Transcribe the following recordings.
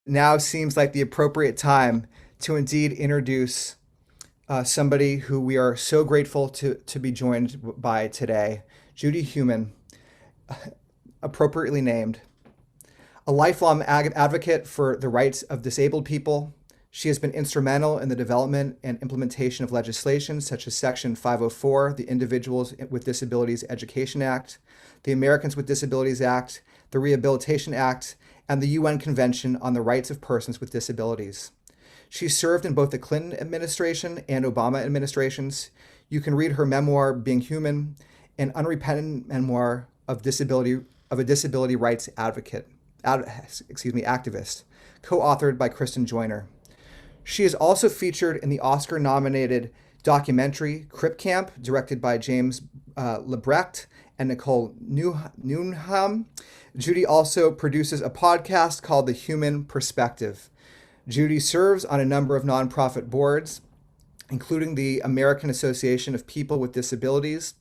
now seems like the appropriate time to indeed introduce somebody who we are so grateful to be joined by today, Judy Heumann, appropriately named. A lifelong advocate for the rights of disabled people, she has been instrumental in the development and implementation of legislation such as Section 504, the Individuals with Disabilities Education Act, the Americans with Disabilities Act, the Rehabilitation Act, and the UN Convention on the Rights of Persons with Disabilities. She served in both the Clinton administration and Obama administrations. You can read her memoir, Being Human, an unrepentant memoir of a disability rights activist, co-authored by Kristen Joyner. She is also featured in the Oscar-nominated documentary Crip Camp, directed by James Lebrecht and Nicole Newnham. Judy also produces a podcast called The Human Perspective. Judy serves on a number of nonprofit boards, including the American Association of People with Disabilities,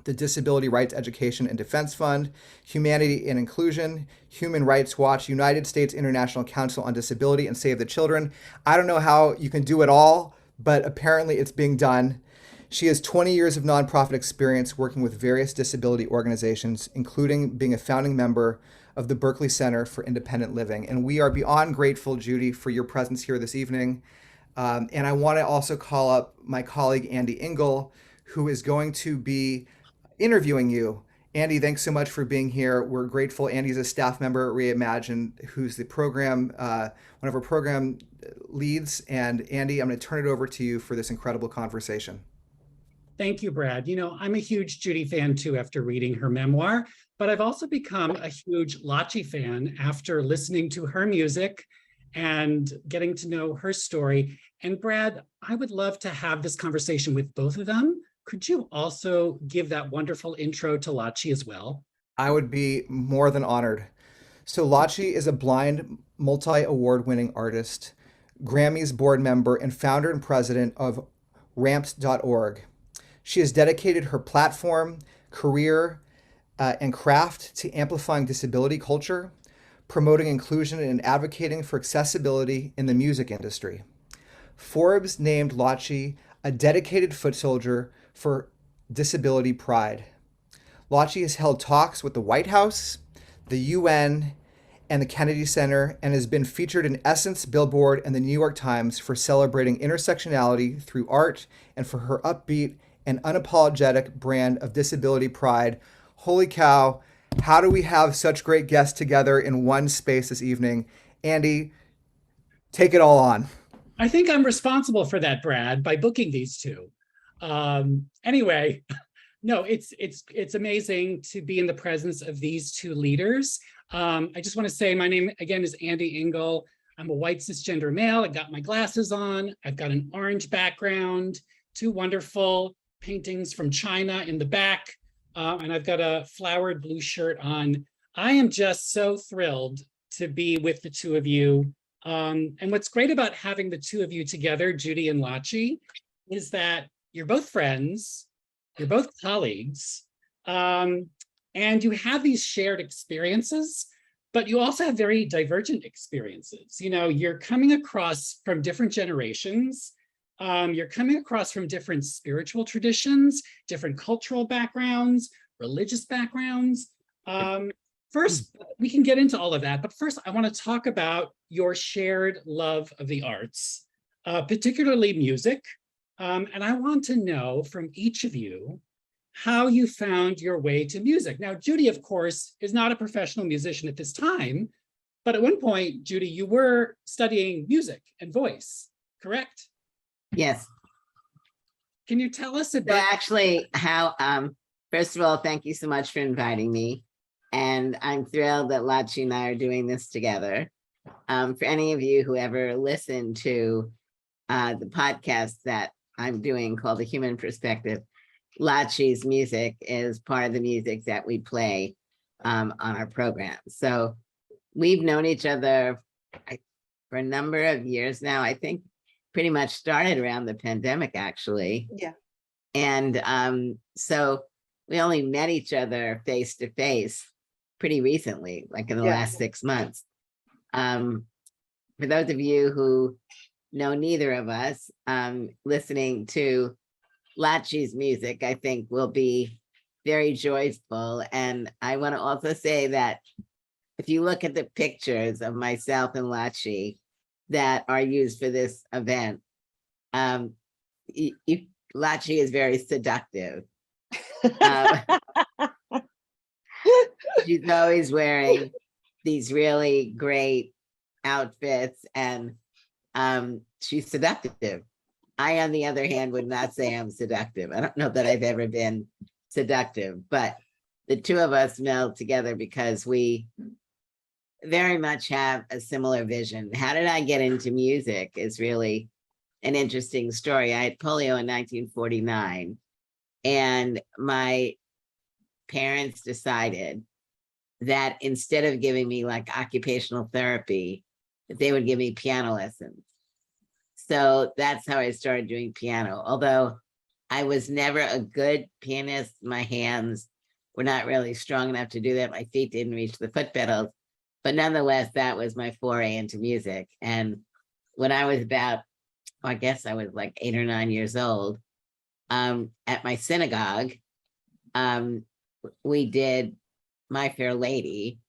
the Disability Rights Education and Defense Fund, Humanity and Inclusion, Human Rights Watch, United States International Council on Disability, and Save the Children. I don't know how you can do it all, but apparently it's being done. She has 20 years of nonprofit experience working with various disability organizations, including being a founding member of the Berkeley Center for Independent Living. And we are beyond grateful, Judy, for your presence here this evening. And I want to also call up my colleague, Andy Engel, who is going to be interviewing you. Andy, thanks so much for being here. We're grateful. Andy's a staff member at Reimagine, who's the program, one of our program leads. And Andy, I'm going to turn it over to you for this incredible conversation. Thank you, Brad. You know, I'm a huge Judy fan too after reading her memoir, but I've also become a huge Lachi fan after listening to her music and getting to know her story. And Brad, I would love to have this conversation with both of them. Could you also give that wonderful intro to Lachi as well? I would be more than honored. So Lachi is a blind, multi-award-winning artist, Grammys board member, and founder and president of Ramped.org. She has dedicated her platform, career, and craft to amplifying disability culture, promoting inclusion, and advocating for accessibility in the music industry. Forbes named Lachi a dedicated foot soldier for disability pride. Lachi has held talks with the White House, the UN, and the Kennedy Center, and has been featured in Essence, Billboard, and the New York Times for celebrating intersectionality through art and for her upbeat and unapologetic brand of disability pride. Holy cow, how do we have such great guests together in one space this evening? Andy, take it all on. I think I'm responsible for that, Brad, by booking these two. Anyway, no, it's amazing to be in the presence of these two leaders. I just want to say my name again is Andy Engel. I'm a white cisgender male. I got my glasses on. I've got an orange background, two wonderful paintings from China in the back, and I've got a flowered blue shirt on. I am just so thrilled to be with the two of you. And what's great about having the two of you together, Judy and Lachi, is that you're both friends, you're both colleagues, and you have these shared experiences, but you also have very divergent experiences. You know, you're coming across from different generations, you're coming across from different spiritual traditions, different cultural backgrounds, religious backgrounds. First, we can get into all of that, but first I want to talk about your shared love of the arts, particularly music. And I want to know from each of you how you found your way to music. Now, Judy, of course, is not a professional musician at this time, but at one point, Judy, you were studying music and voice, correct? Yes. Can you tell us So about actually how, first of all, thank you so much for inviting me. And I'm thrilled that Lachi and I are doing this together. For any of you who ever listened to the podcast that I'm doing called The Human Perspective, Lachi's music is part of the music that we play on our program. So we've known each other for a number of years now. I think pretty much started around the pandemic, actually. Yeah. And so we only met each other face to face pretty recently, like in the last 6 months. for those of you who know neither of us, listening to Lachi's music, I think will be very joyful. And I want to also say that if you look at the pictures of myself and Lachi that are used for this event, Lachi is very seductive. She's always wearing these really great outfits, and she's seductive. I, on the other hand, would not say I'm seductive. I don't know that I've ever been seductive, but the two of us meld together because we very much have a similar vision. How did I get into music is really an interesting story. I had polio in 1949, and my parents decided that instead of giving me like occupational therapy, that they would give me piano lessons. So that's how I started doing piano. Although I was never a good pianist, my hands were not really strong enough to do that. My feet didn't reach the foot pedals, but nonetheless, that was my foray into music. And when I was about, I guess I was like 8 or 9 years old, at my synagogue, we did My Fair Lady,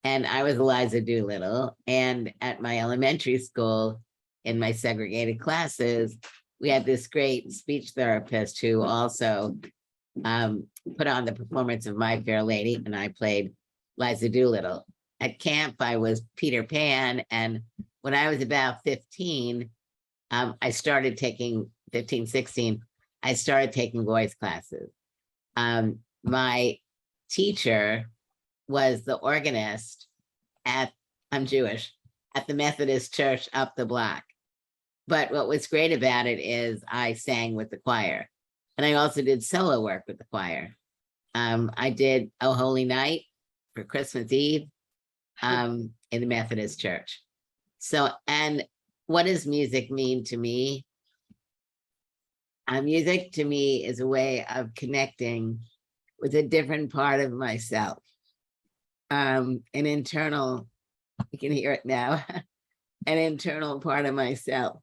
and I was Eliza Doolittle. And at my elementary school, in my segregated classes, we had this great speech therapist who also put on the performance of My Fair Lady, and I played Liza Doolittle. At camp, I was Peter Pan, and when I was about 15, I started taking 15, 16, I started taking voice classes. My teacher was the organist at, I'm Jewish, at the Methodist church up the block. But what was great about it is I sang with the choir, and I also did solo work with the choir. I did Oh Holy Night for Christmas Eve in the Methodist church. So, and what does music mean to me? Music to me is a way of connecting with a different part of myself. An internal, you can hear it now, an internal part of myself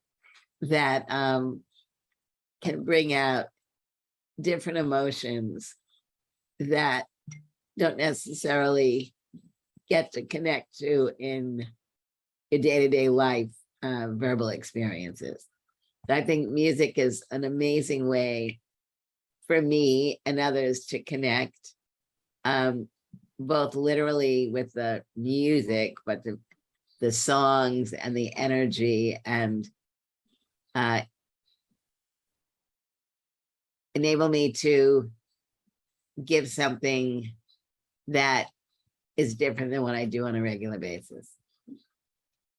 that can bring out different emotions that don't necessarily get to connect to in your day-to-day life verbal experiences. I think music is an amazing way for me and others to connect, both literally with the music, but the songs and the energy, and enable me to give something that is different than what I do on a regular basis.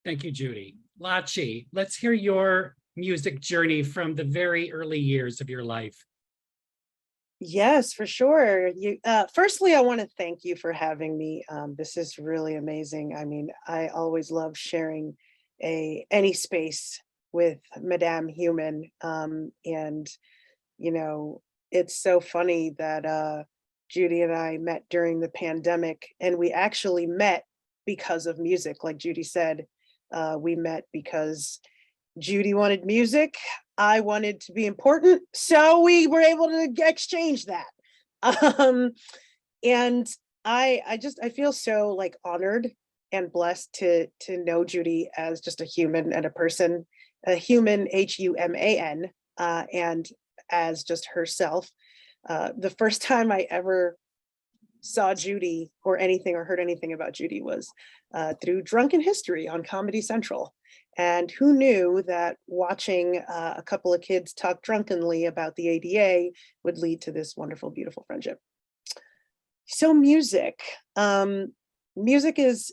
Thank you, Judy. Lachi, let's hear your music journey from the very early years of your life. Yes, for sure. Firstly, I want to thank you for having me. This is really amazing. I mean, I always love sharing any space with Madame Heumann. And, you know, it's so funny that Judy and I met during the pandemic, and we actually met because of music. Like Judy said, we met because Judy wanted music, I wanted to be important, so we were able to exchange that. And I feel so like honored and blessed to know Judy as just a human and a person, a human, Human, and as just herself. The first time I ever saw Judy or anything or heard anything about Judy was through Drunken History on Comedy Central. And who knew that watching a couple of kids talk drunkenly about the ADA would lead to this wonderful, beautiful friendship. So music. Music is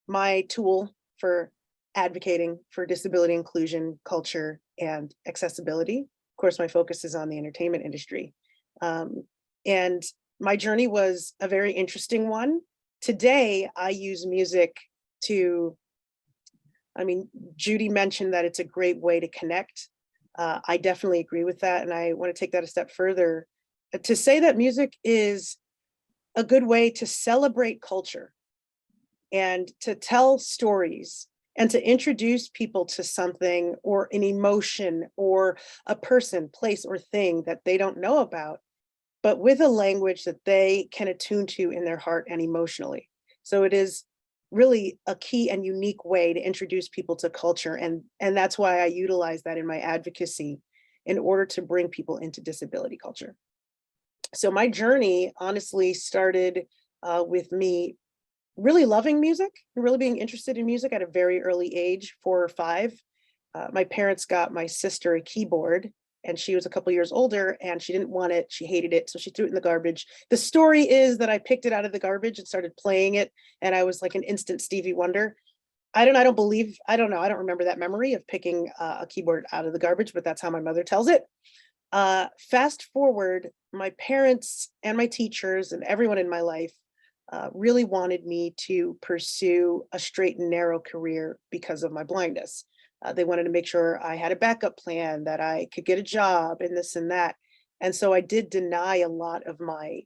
my tool for advocating for disability inclusion, culture, and accessibility. Of course, my focus is on the entertainment industry. And my journey was a very interesting one. Today, I use music to, Judy mentioned that it's a great way to connect. I definitely agree with that. And I want to take that a step further to say that music is a good way to celebrate culture and to tell stories and to introduce people to something or an emotion or a person, place, or thing that they don't know about, but with a language that they can attune to in their heart and emotionally. So it is really a key and unique way to introduce people to culture. And that's why I utilize that in my advocacy in order to bring people into disability culture. So my journey honestly started with me really loving music and really being interested in music at a very early age, 4 or 5. My parents got my sister a keyboard, and she was a couple years older and she didn't want it. She hated it. So she threw it in the garbage. The story is that I picked it out of the garbage and started playing it. And I was like an instant Stevie Wonder. I don't know. I don't remember that memory of picking a keyboard out of the garbage, but that's how my mother tells it. Fast forward, my parents and my teachers and everyone in my life really wanted me to pursue a straight and narrow career because of my blindness. They wanted to make sure I had a backup plan, that I could get a job and this and that. And so I did deny a lot of my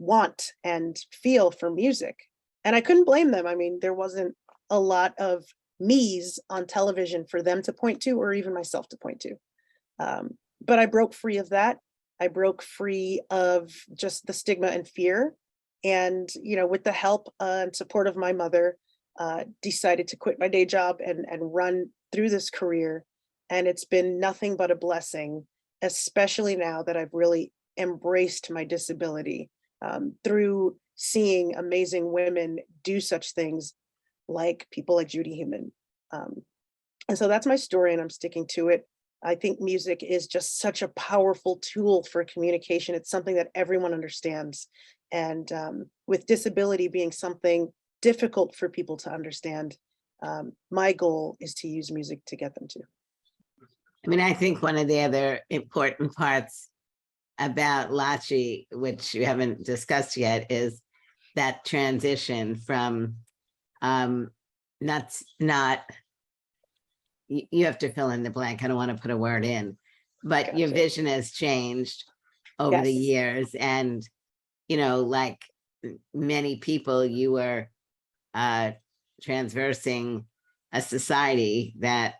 want and feel for music. And I couldn't blame them. I mean, there wasn't a lot of me's on television for them to point to, or even myself to point to. But I broke free of that. I broke free of just the stigma and fear. And, with the help and support of my mother, decided to quit my day job and run through this career. And it's been nothing but a blessing, especially now that I've really embraced my disability through seeing amazing women do such things like people like Judy Heumann. And so that's my story, and I'm sticking to it. I think music is just such a powerful tool for communication. It's something that everyone understands. And with disability being something difficult for people to understand, my goal is to use music to get them to. I mean, I think one of the other important parts about Lachi, which you haven't discussed yet, is that transition from you have to fill in the blank. I don't want to put a word in, but Gotcha. your vision has changed over the Yes. years. And, like many people, you were transversing a society that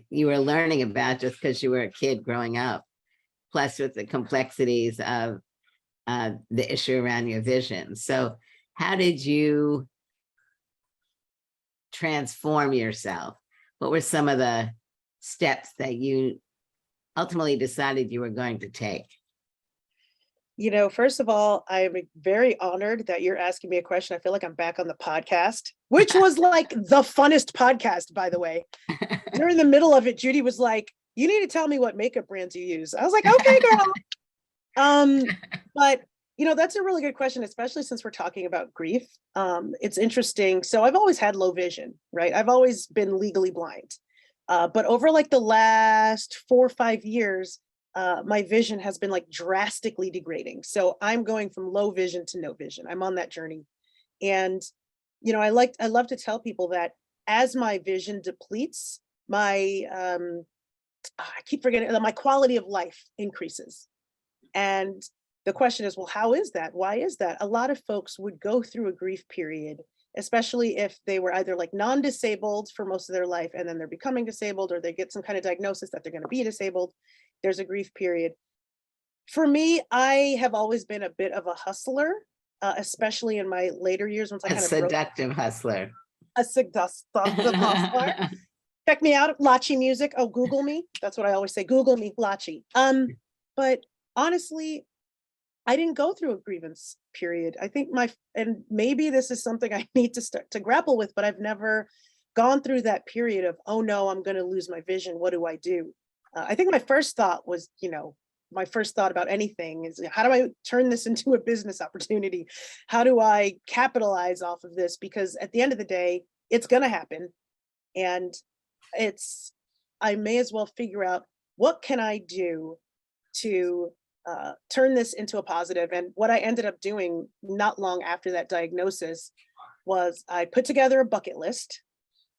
you were learning about just because you were a kid growing up, plus with the complexities of the issue around your vision. So how did you transform yourself? What were some of the steps that you ultimately decided you were going to take? First of all, I'm very honored that you're asking me a question. I feel like I'm back on the podcast, which was like the funnest podcast, by the way. During the middle of it, Judy was like, "You need to tell me what makeup brands you use." I was like, "Okay, girl." But that's a really good question, especially since we're talking about grief. It's interesting. So I've always had low vision, right? I've always been legally blind. But over like the last 4 or 5 years, my vision has been like drastically degrading. So I'm going from low vision to no vision. I'm on that journey. And, I love to tell people that as my vision depletes, my, I keep forgetting, my quality of life increases. And the question is, well, how is that? Why is that? A lot of folks would go through a grief period, especially if they were either like non-disabled for most of their life, and then they're becoming disabled, or they get some kind of diagnosis that they're going to be disabled. There's a grief period. For me, I have always been a bit of a hustler, especially in my later years. Once I kind of seductive hustler. A seductive hustler. Check me out, Lachi Music. Oh, Google me. That's what I always say. Google me, Lachi. But honestly, I didn't go through a grievance period. I think and maybe this is something I need to start to grapple with, but I've never gone through that period of, oh no, I'm going to lose my vision. What do I do? I think my first thought was, my first thought about anything is, how do I turn this into a business opportunity? How do I capitalize off of this? Because at the end of the day, it's going to happen. And I may as well figure out, what can I do to turn this into a positive? And what I ended up doing not long after that diagnosis was I put together a bucket list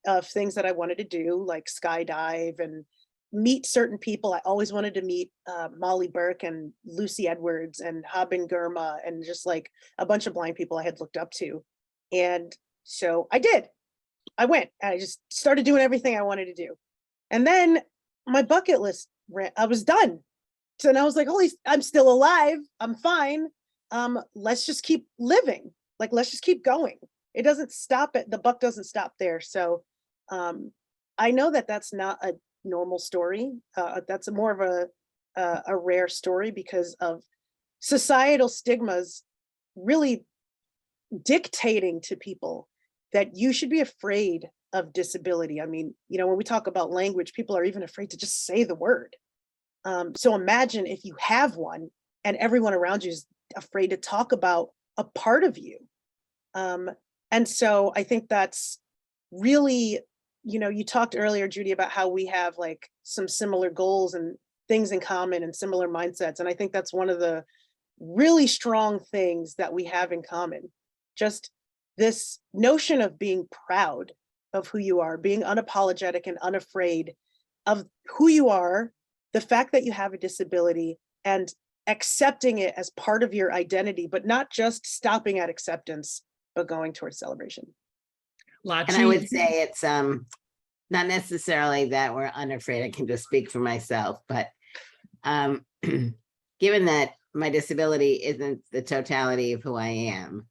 of things that I wanted to do, like skydive and meet certain people. I always wanted to meet Molly Burke and Lucy Edwards and Haben Girma, and just like a bunch of blind people I had looked up to. And so I did. I went and I just started doing everything I wanted to do. And then my bucket list I was done. So then I was like, holy, I'm still alive. I'm fine. Let's just keep living. Like, let's just keep going. It doesn't stop the buck doesn't stop there. So I know that that's not a normal story. That's more of a rare story because of societal stigmas really dictating to people that you should be afraid of disability. I mean, when we talk about language, people are even afraid to just say the word. So imagine if you have one and everyone around you is afraid to talk about a part of you. And so I think that's really, you talked earlier, Judy, about how we have like some similar goals and things in common and similar mindsets. And I think that's one of the really strong things that we have in common. Just this notion of being proud of who you are, being unapologetic and unafraid of who you are, the fact that you have a disability, and accepting it as part of your identity, but not just stopping at acceptance, but going towards celebration. And I would say it's not necessarily that we're unafraid. I can just speak for myself, but given that my disability isn't the totality of who I am,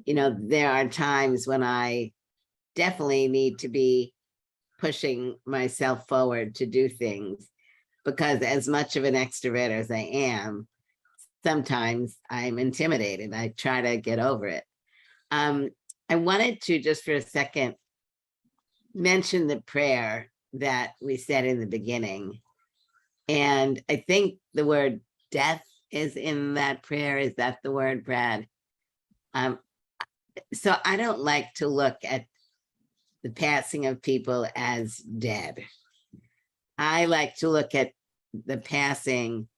there are times when I definitely need to be pushing myself forward to do things, because as much of an extrovert as I am, sometimes I'm intimidated. I try to get over it. I wanted to just for a second mention the prayer that we said in the beginning. And I think the word death is in that prayer. Is that the word, Brad? So I don't like to look at the passing of people as dead. I like to look at the passing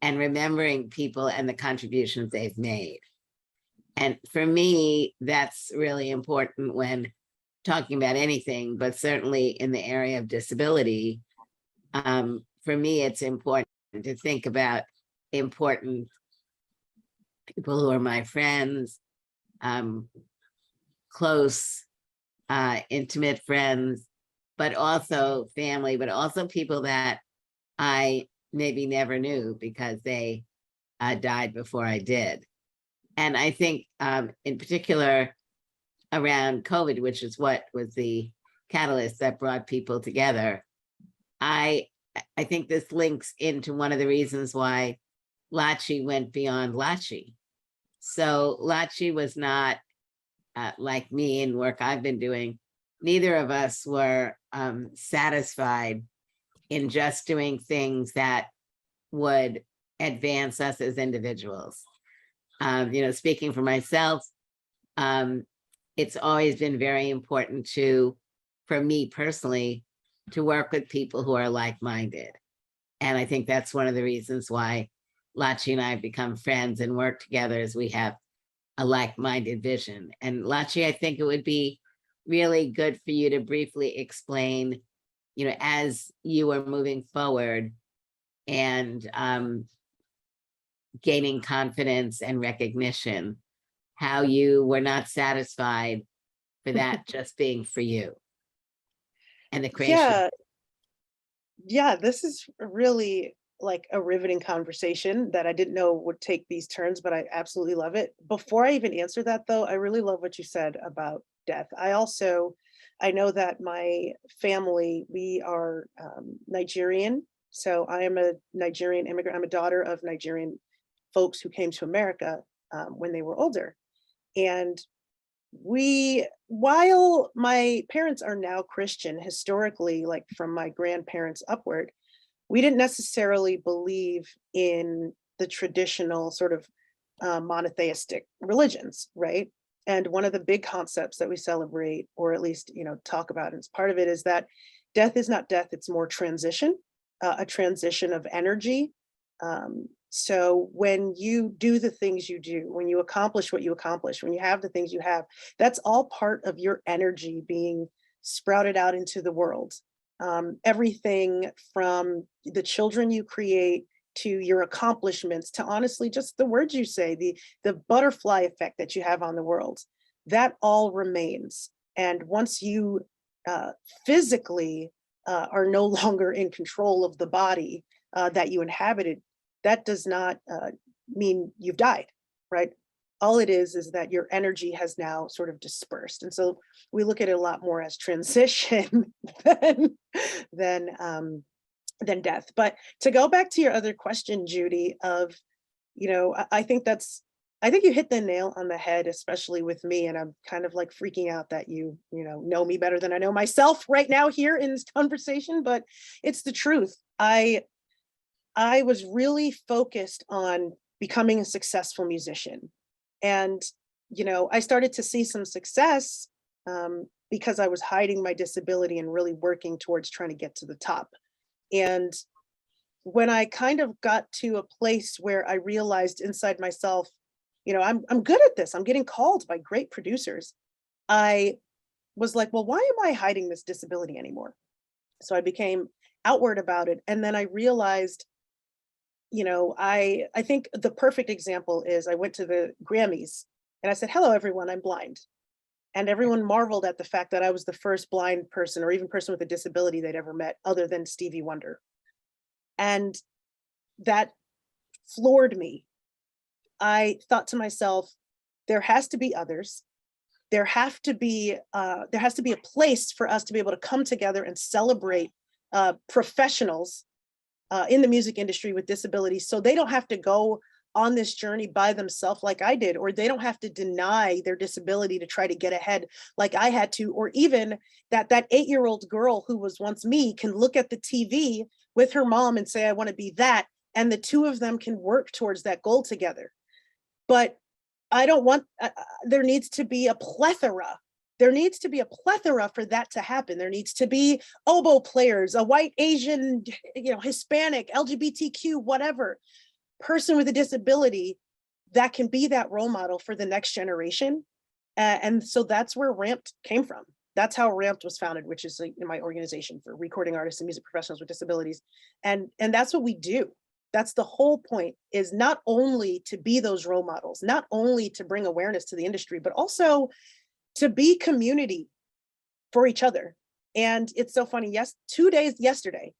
and remembering people and the contributions they've made. And for me, that's really important when talking about anything, but certainly in the area of disability. For me, it's important to think about important people who are my friends, close, intimate friends, but also family, but also people that I maybe never knew because they died before I did. And I think in particular around COVID, which is what was the catalyst that brought people together, I think this links into one of the reasons why Lachi went beyond Lachi. So Lachi was not like me in work I've been doing. Neither of us were satisfied in just doing things that would advance us as individuals. Speaking for myself, it's always been very important for me personally, to work with people who are like-minded. And I think that's one of the reasons why Lachi and I have become friends and work together, as we have a like-minded vision. And Lachi, I think it would be really good for you to briefly explain, as you are moving forward and gaining confidence and recognition, how you were not satisfied for that just being for you. And the creation. Yeah, this is really like a riveting conversation that I didn't know would take these turns, but I absolutely love it. Before I even answer that though, I really love what you said about death. I know that my family, we are Nigerian. So I am a Nigerian immigrant. I'm a daughter of Nigerian folks who came to America when they were older. And while my parents are now Christian, historically, like from my grandparents upward, we didn't necessarily believe in the traditional sort of monotheistic religions, right? And one of the big concepts that we celebrate, or at least, talk about, and as part of it, is that death is not death, it's more transition, a transition of energy. So when you do the things you do, when you accomplish what you accomplish, when you have the things you have, that's all part of your energy being sprouted out into the world. Everything from the children you create to your accomplishments, to honestly just the words you say, the butterfly effect that you have on the world, that all remains. And once you physically are no longer in control of the body that you inhabited, that does not mean you've died, right? All it is that your energy has now sort of dispersed. And so we look at it a lot more as transition than death. But to go back to your other question, Judy, of, I think you hit the nail on the head, especially with me. And I'm kind of like freaking out that you know me better than I know myself right now here in this conversation, but it's the truth. I was really focused on becoming a successful musician. And, I started to see some success because I was hiding my disability and really working towards trying to get to the top. And when I kind of got to a place where I realized inside myself, I'm good at this, I'm getting called by great producers, I was like, well, why am I hiding this disability anymore? So I became outward about it. And then I realized, I think the perfect example is I went to the Grammys and I said, hello, everyone, I'm blind. And everyone marveled at the fact that I was the first blind person or even person with a disability they'd ever met other than Stevie Wonder. And that floored me. I thought to myself, there has to be others. There has to be a place for us to be able to come together and celebrate professionals in the music industry with disabilities, so they don't have to go on this journey by themselves like I did, or they don't have to deny their disability to try to get ahead like I had to, or even that 8-year-old girl who was once me can look at the TV with her mom and say, I want to be that, and the two of them can work towards that goal together. But I don't want, there needs to be a plethora. There needs to be a plethora for that to happen. There needs to be oboe players, a white, Asian, Hispanic, LGBTQ, whatever person with a disability that can be that role model for the next generation. And so that's where Ramped came from. That's how Ramped was founded, which is my organization for recording artists and music professionals with disabilities. And that's what we do. That's the whole point, is not only to be those role models, not only to bring awareness to the industry, but also to be community for each other. And it's so funny. Yesterday,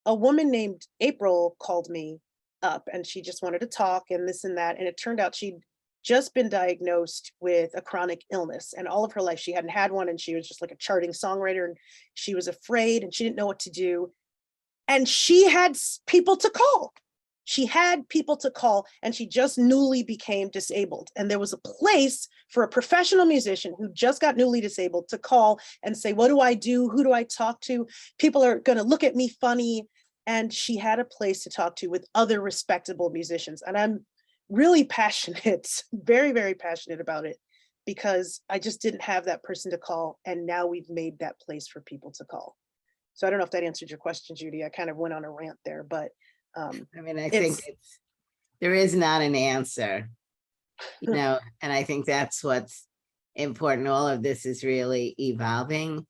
a woman named April called me up and she just wanted to talk and this and that. And it turned out she'd just been diagnosed with a chronic illness, and all of her life she hadn't had one. And she was just like a charting songwriter, and she was afraid and she didn't know what to do. And she had people to call. She had people to call, and she just newly became disabled. And there was a place for a professional musician who just got newly disabled to call and say, what do I do? Who do I talk to? People are going to look at me funny. And she had a place to talk to with other respectable musicians. And I'm really passionate, very, very passionate about it, because I just didn't have that person to call. And now we've made that place for people to call. So I don't know if that answered your question, Judy. I kind of went on a rant there, but I think there is not an answer, and I think that's what's important. All of this is really evolving.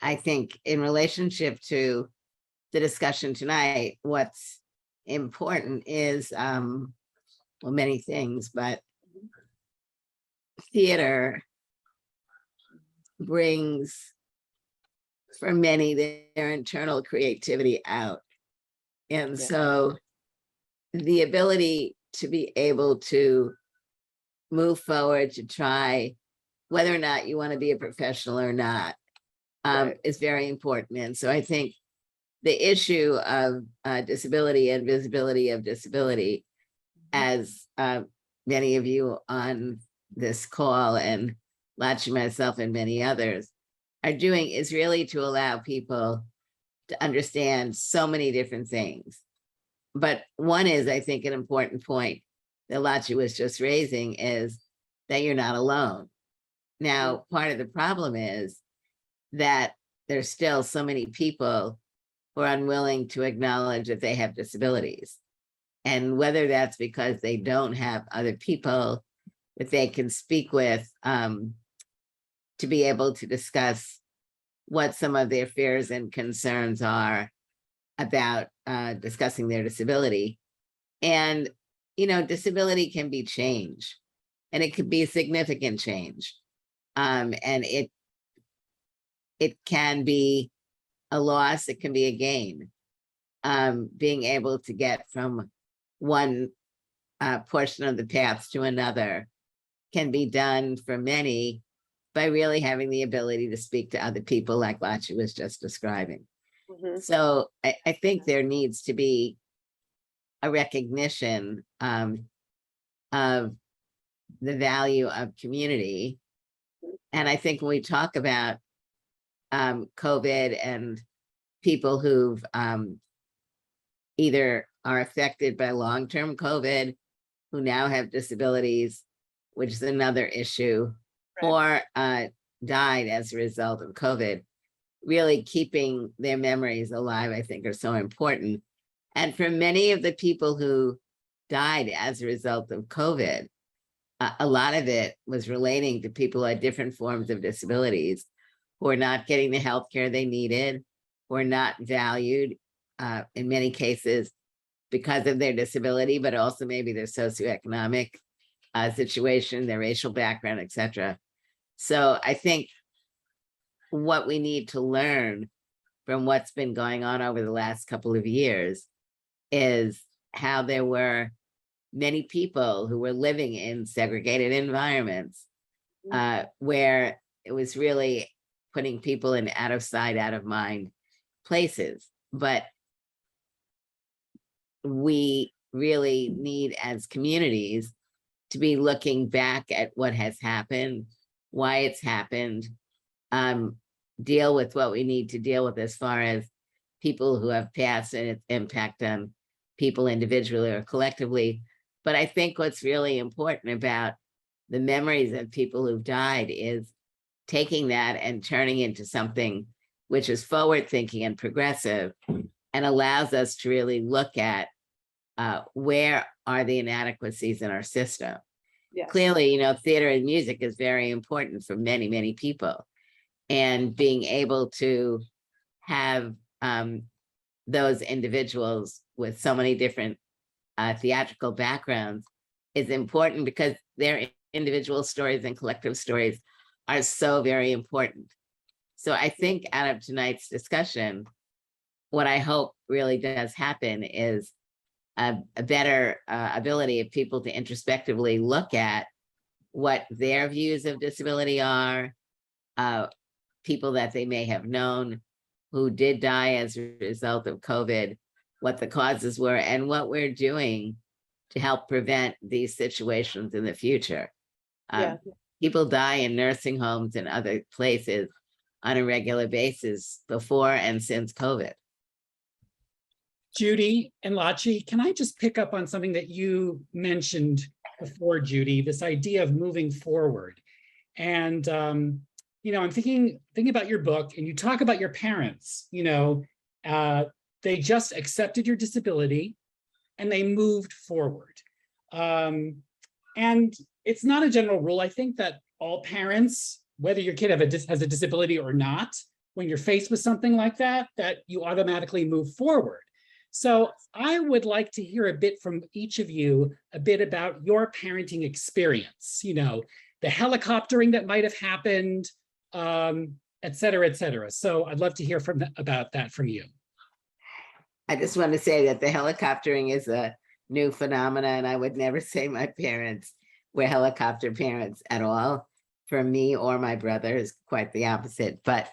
I think in relationship to the discussion tonight, what's important is, many things, but theater brings, for many, their internal creativity out. And so the ability to be able to move forward, to try, whether or not you want to be a professional or not, is very important. And so I think the issue of disability and visibility of disability, as many of you on this call and Lachi, myself, and many others are doing, is really to allow people to understand so many different things. But one is, I think, an important point that Lachi was just raising is that you're not alone. Now, part of the problem is that there's still so many people who are unwilling to acknowledge that they have disabilities. And whether that's because they don't have other people that they can speak with to be able to discuss what some of their fears and concerns are about discussing their disability. And, disability can be change, and it could be significant change. And it it can be a loss, it can be a gain. Being able to get from one portion of the path to another can be done for many by really having the ability to speak to other people like Lachi was just describing. Mhm. So I think there needs to be a recognition of the value of community. And I think when we talk about COVID and people who've either are affected by long-term COVID, who now have disabilities, which is another issue, Right. or died as a result of COVID, really keeping their memories alive, I think, are so important. And for many of the people who died as a result of COVID, a lot of it was relating to people who had different forms of disabilities, who are not getting the health care they needed, who are not valued in many cases because of their disability, but also maybe their socioeconomic situation, their racial background, etc. So I think what we need to learn from what's been going on over the last couple of years is how there were many people who were living in segregated environments where it was really putting people in out of sight, out of mind places. But we really need, as communities, to be looking back at what has happened, why it's happened, deal with what we need to deal with as far as people who have passed and its impact on people individually or collectively. But I think what's really important about the memories of people who've died is taking that and turning into something which is forward thinking and progressive and allows us to really look at where are the inadequacies in our system. Yes. Clearly, theater and music is very important for many, many people. And being able to have those individuals with so many different theatrical backgrounds is important because their individual stories and collective stories are so very important. So I think out of tonight's discussion, what I hope really does happen is a better ability of people to introspectively look at what their views of disability are, people that they may have known who did die as a result of COVID, what the causes were, and what we're doing to help prevent these situations in the future. People die in nursing homes and other places on a regular basis before and since COVID. Judy and Lachi, can I just pick up on something that you mentioned before, Judy, this idea of moving forward? And, I'm thinking about your book, and you talk about your parents, they just accepted your disability and they moved forward. And it's not a general rule. I think that all parents, whether your kid has a disability or not, when you're faced with something like that you automatically move forward. So I would like to hear a bit from each of you, a bit about your parenting experience, the helicoptering that might have happened, et cetera, et cetera. So I'd love to hear about that from you. I just want to say that the helicoptering is a new phenomenon, and I would never say my parents were helicopter parents at all. For me or my brothers, quite the opposite. But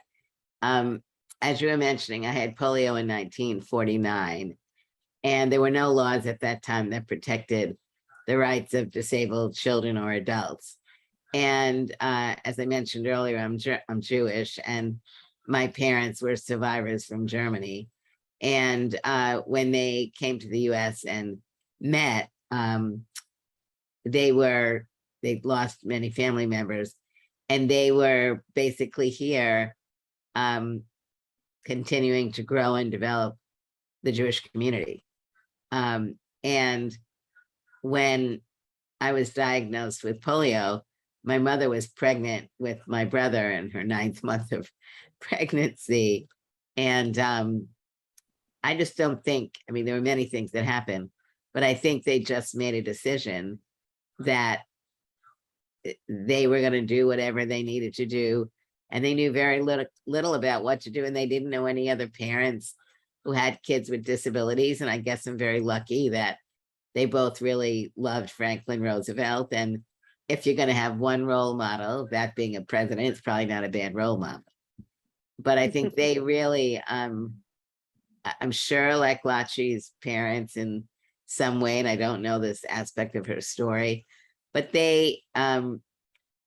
as you were mentioning, I had polio in 1949, and there were no laws at that time that protected the rights of disabled children or adults. And as I mentioned earlier, I'm Jewish, and my parents were survivors from Germany. And when they came to the US and met, they lost many family members, and they were basically here continuing to grow and develop the Jewish community. And when I was diagnosed with polio, my mother was pregnant with my brother in her 9th month of pregnancy. And I just don't think, there were many things that happened, but I think they just made a decision that they were going to do whatever they needed to do and they knew very little about what to do, and they didn't know any other parents who had kids with disabilities. And I guess I'm very lucky that they both really loved Franklin Roosevelt. And if you're going to have one role model, that being a president, it's probably not a bad role model. But I think they really, I'm sure, like Lachi's parents in some way, and I don't know this aspect of her story, but they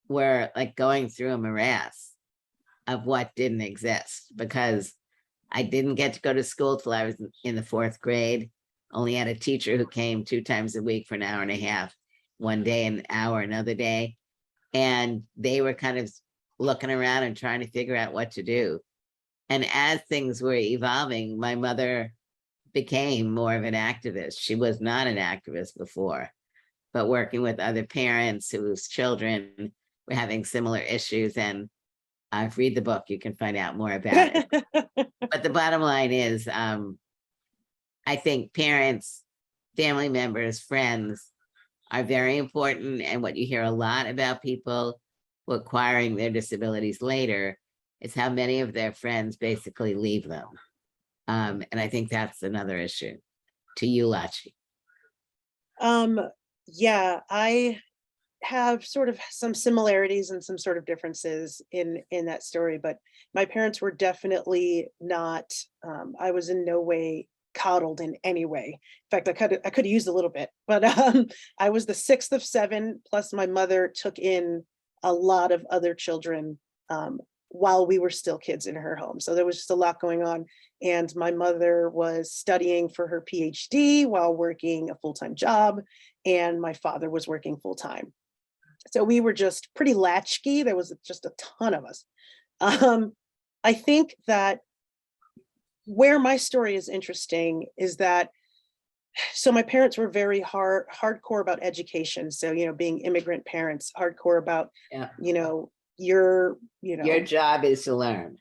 were like going through a morass of what didn't exist, because I didn't get to go to school till I was in the 4th grade. Only had a teacher who came 2 times a week for an hour and a half, one day, an hour another day. And they were kind of looking around and trying to figure out what to do. And as things were evolving, my mother became more of an activist. She was not an activist before, but working with other parents whose children were having similar issues. And read the book, you can find out more about it. But the bottom line is, I think parents, family members, friends are very important. And what you hear a lot about people who acquiring their disabilities later is how many of their friends basically leave them. And I think that's another issue. To you, Lachi. Yeah, I have sort of some similarities and some sort of differences in that story, but my parents were definitely not, I was in no way coddled in any way. In fact, I could have used a little bit, but I was the 6th of 7, plus my mother took in a lot of other children while we were still kids in her home. So there was just a lot going on. And my mother was studying for her PhD while working a full-time job, and my father was working full-time. So we were just pretty latchkey. There was just a ton of us. I think that where my story is interesting is that, so my parents were very hardcore about education. So, being immigrant parents, hardcore about, Yeah. your job is to learn.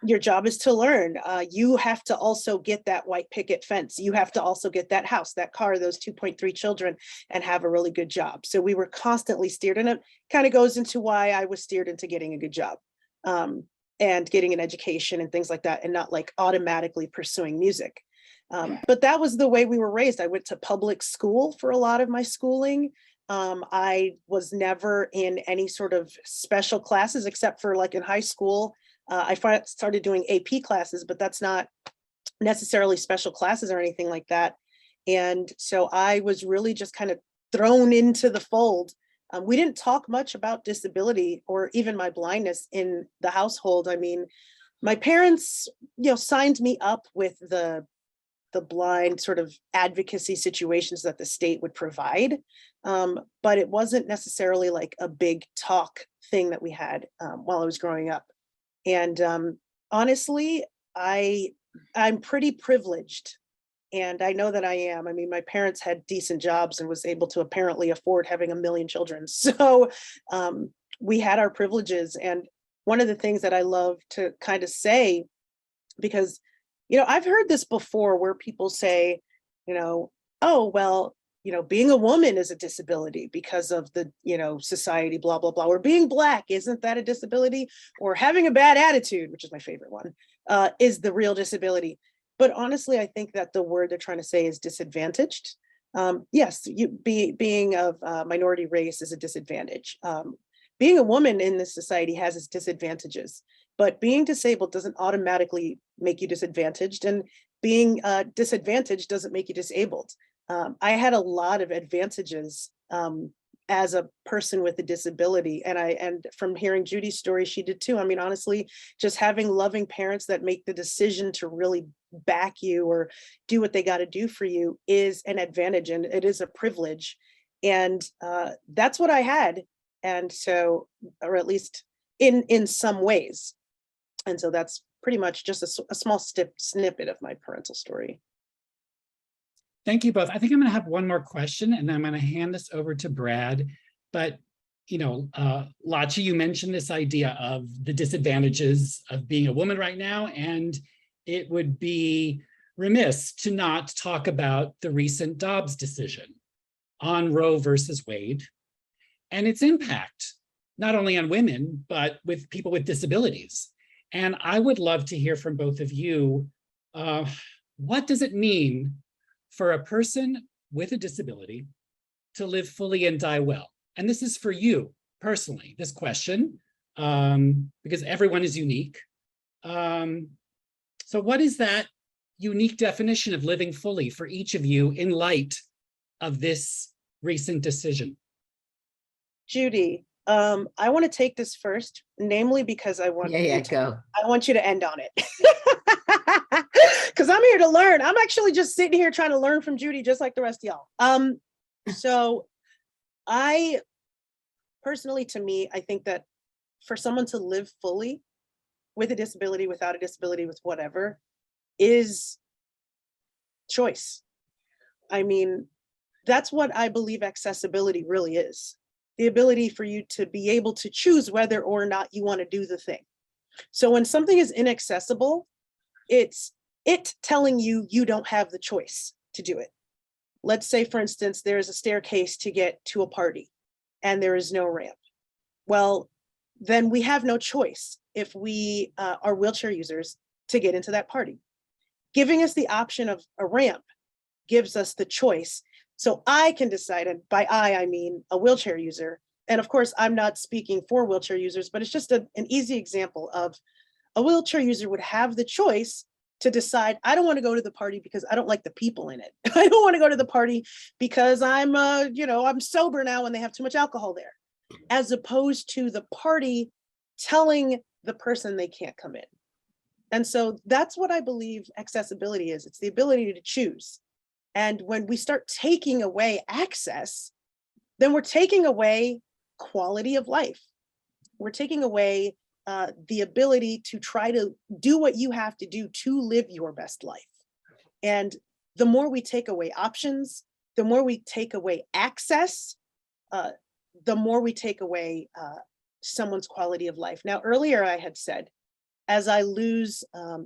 Your job is to learn. You have to also get that white picket fence. You have to also get that house, that car, those 2.3 children, and have a really good job. So we were constantly steered, and it kind of goes into why I was steered into getting a good job and getting an education and things like that, and not like automatically pursuing music. But that was the way we were raised. I went to public school for a lot of my schooling. I was never in any sort of special classes, except for like in high school. I started doing AP classes, but that's not necessarily special classes or anything like that. And so I was really just kind of thrown into the fold. We didn't talk much about disability or even my blindness in the household. I mean, my parents, signed me up with the blind sort of advocacy situations that the state would provide. But it wasn't necessarily like a big talk thing that we had while I was growing up. And honestly, I'm pretty privileged, and I know that I am. I mean, my parents had decent jobs and was able to apparently afford having a million children. So we had our privileges. And one of the things that I love to kind of say, because, I've heard this before where people say, oh, well, being a woman is a disability because of the, society, blah, blah, blah, or being Black, isn't that a disability? Or having a bad attitude, which is my favorite one, is the real disability. But honestly, I think that the word they're trying to say is disadvantaged. Yes, being of minority race is a disadvantage. Being a woman in this society has its disadvantages, but being disabled doesn't automatically make you disadvantaged, and being disadvantaged doesn't make you disabled. I had a lot of advantages as a person with a disability, and from hearing Judy's story, she did too. I mean, honestly, just having loving parents that make the decision to really back you or do what they got to do for you is an advantage, and it is a privilege. And that's what I had. And so, or at least in some ways. And so that's pretty much just a small snippet of my parental story. Thank you both. I think I'm going to have one more question, and then I'm going to hand this over to Brad. But, Lachi, you mentioned this idea of the disadvantages of being a woman right now, and it would be remiss to not talk about the recent Dobbs decision on Roe versus Wade and its impact, not only on women, but with people with disabilities. And I would love to hear from both of you. What does it mean for a person with a disability to live fully and die well? And this is for you personally, this question, because everyone is unique. So what is that unique definition of living fully for each of you in light of this recent decision? Judy, I want to take this first, namely because I want Go. I want you to end on it. Because I'm here to learn. I'm actually just sitting here trying to learn from Judy, just like the rest of y'all. So I personally, to me, I think that for someone to live fully with a disability, without a disability, with whatever, is choice. I mean, that's what I believe accessibility really is. The ability for you to be able to choose whether or not you want to do the thing. So when something is inaccessible, it's it telling you you don't have the choice to do it. Let's say, for instance, there's a staircase to get to a party and there is no ramp. Well, then we have no choice if we are wheelchair users to get into that party. Giving us the option of a ramp gives us the choice. So I can decide, and by I mean a wheelchair user. And of course, I'm not speaking for wheelchair users, but it's just an easy example of a wheelchair user would have the choice to decide, I don't want to go to the party because I don't like the people in it. I don't want to go to the party because I'm, I'm sober now and they have too much alcohol there, as opposed to the party telling the person they can't come in. And so that's what I believe accessibility is. It's the ability to choose. And when we start taking away access, then we're taking away quality of life. We're taking away the ability to try to do what you have to do to live your best life. And the more we take away options, the more we take away access, the more we take away someone's quality of life. Now, earlier I had said, as I lose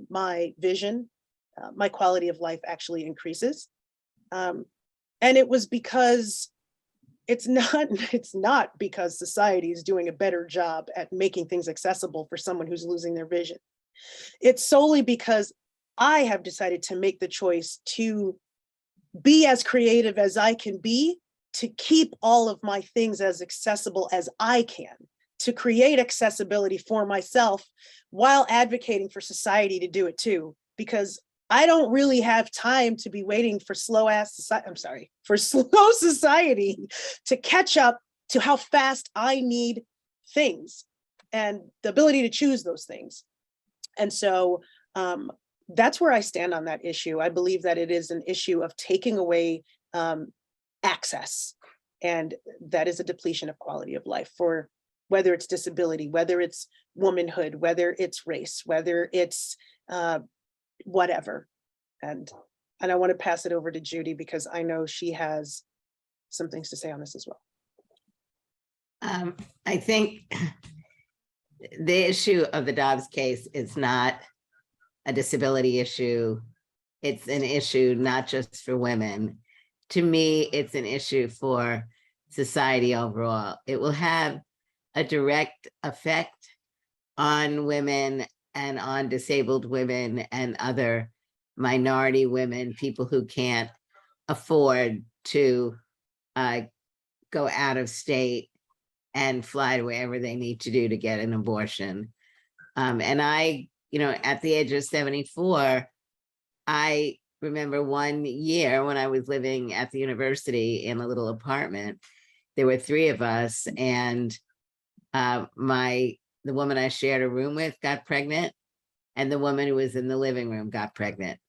my vision, my quality of life actually increases. And it was because it's not because society is doing a better job at making things accessible for someone who's losing their vision. It's solely because I have decided to make the choice to be as creative as I can be, to keep all of my things as accessible as I can, to create accessibility for myself while advocating for society to do it too, because I don't really have time to be waiting for slow society to catch up to how fast I need things and the ability to choose those things. And so that's where I stand on that issue. I believe that it is an issue of taking away access, and that is a depletion of quality of life, for whether it's disability, whether it's womanhood, whether it's race, whether it's whatever. And I want to pass it over to Judy because I know she has some things to say on this as well. I think the issue of the Dobbs case is not a disability issue. It's an issue not just for women. To me, it's an issue for society overall. It will have a direct effect on women and on disabled women and other minority women, people who can't afford to go out of state and fly to wherever they need to do to get an abortion. And I, at the age of 74, I remember one year when I was living at the university in a little apartment, there were three of us, and the woman I shared a room with got pregnant, and the woman who was in the living room got pregnant.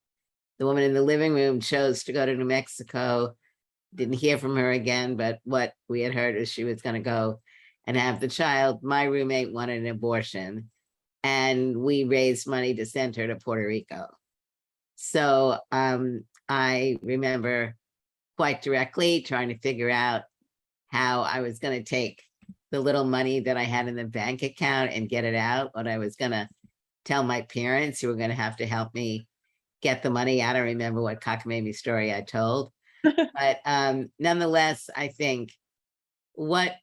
The woman in the living room chose to go to New Mexico, didn't hear from her again, but what we had heard is she was going to go and have the child. My roommate wanted an abortion, and we raised money to send her to Puerto Rico. So I remember quite directly trying to figure out how I was going to take the little money that I had in the bank account and get it out, what I was going to tell my parents who were going to have to help me get the money out. I remember what cockamamie story I told. But nonetheless, I think what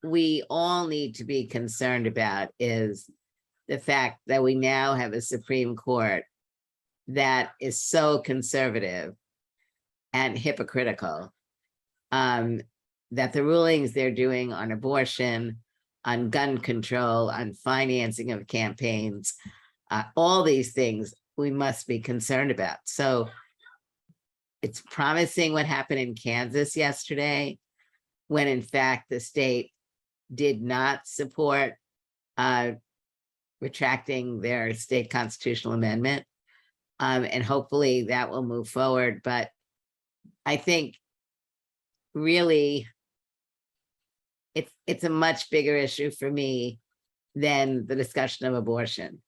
we all need to be concerned about is the fact that we now have a Supreme Court that is so conservative and hypocritical, that the rulings they're doing on abortion, on gun control, on financing of campaigns, all these things we must be concerned about. So it's promising what happened in Kansas yesterday, when in fact the state did not support retracting their state constitutional amendment. And hopefully that will move forward. But I think really it's a much bigger issue for me than the discussion of abortion.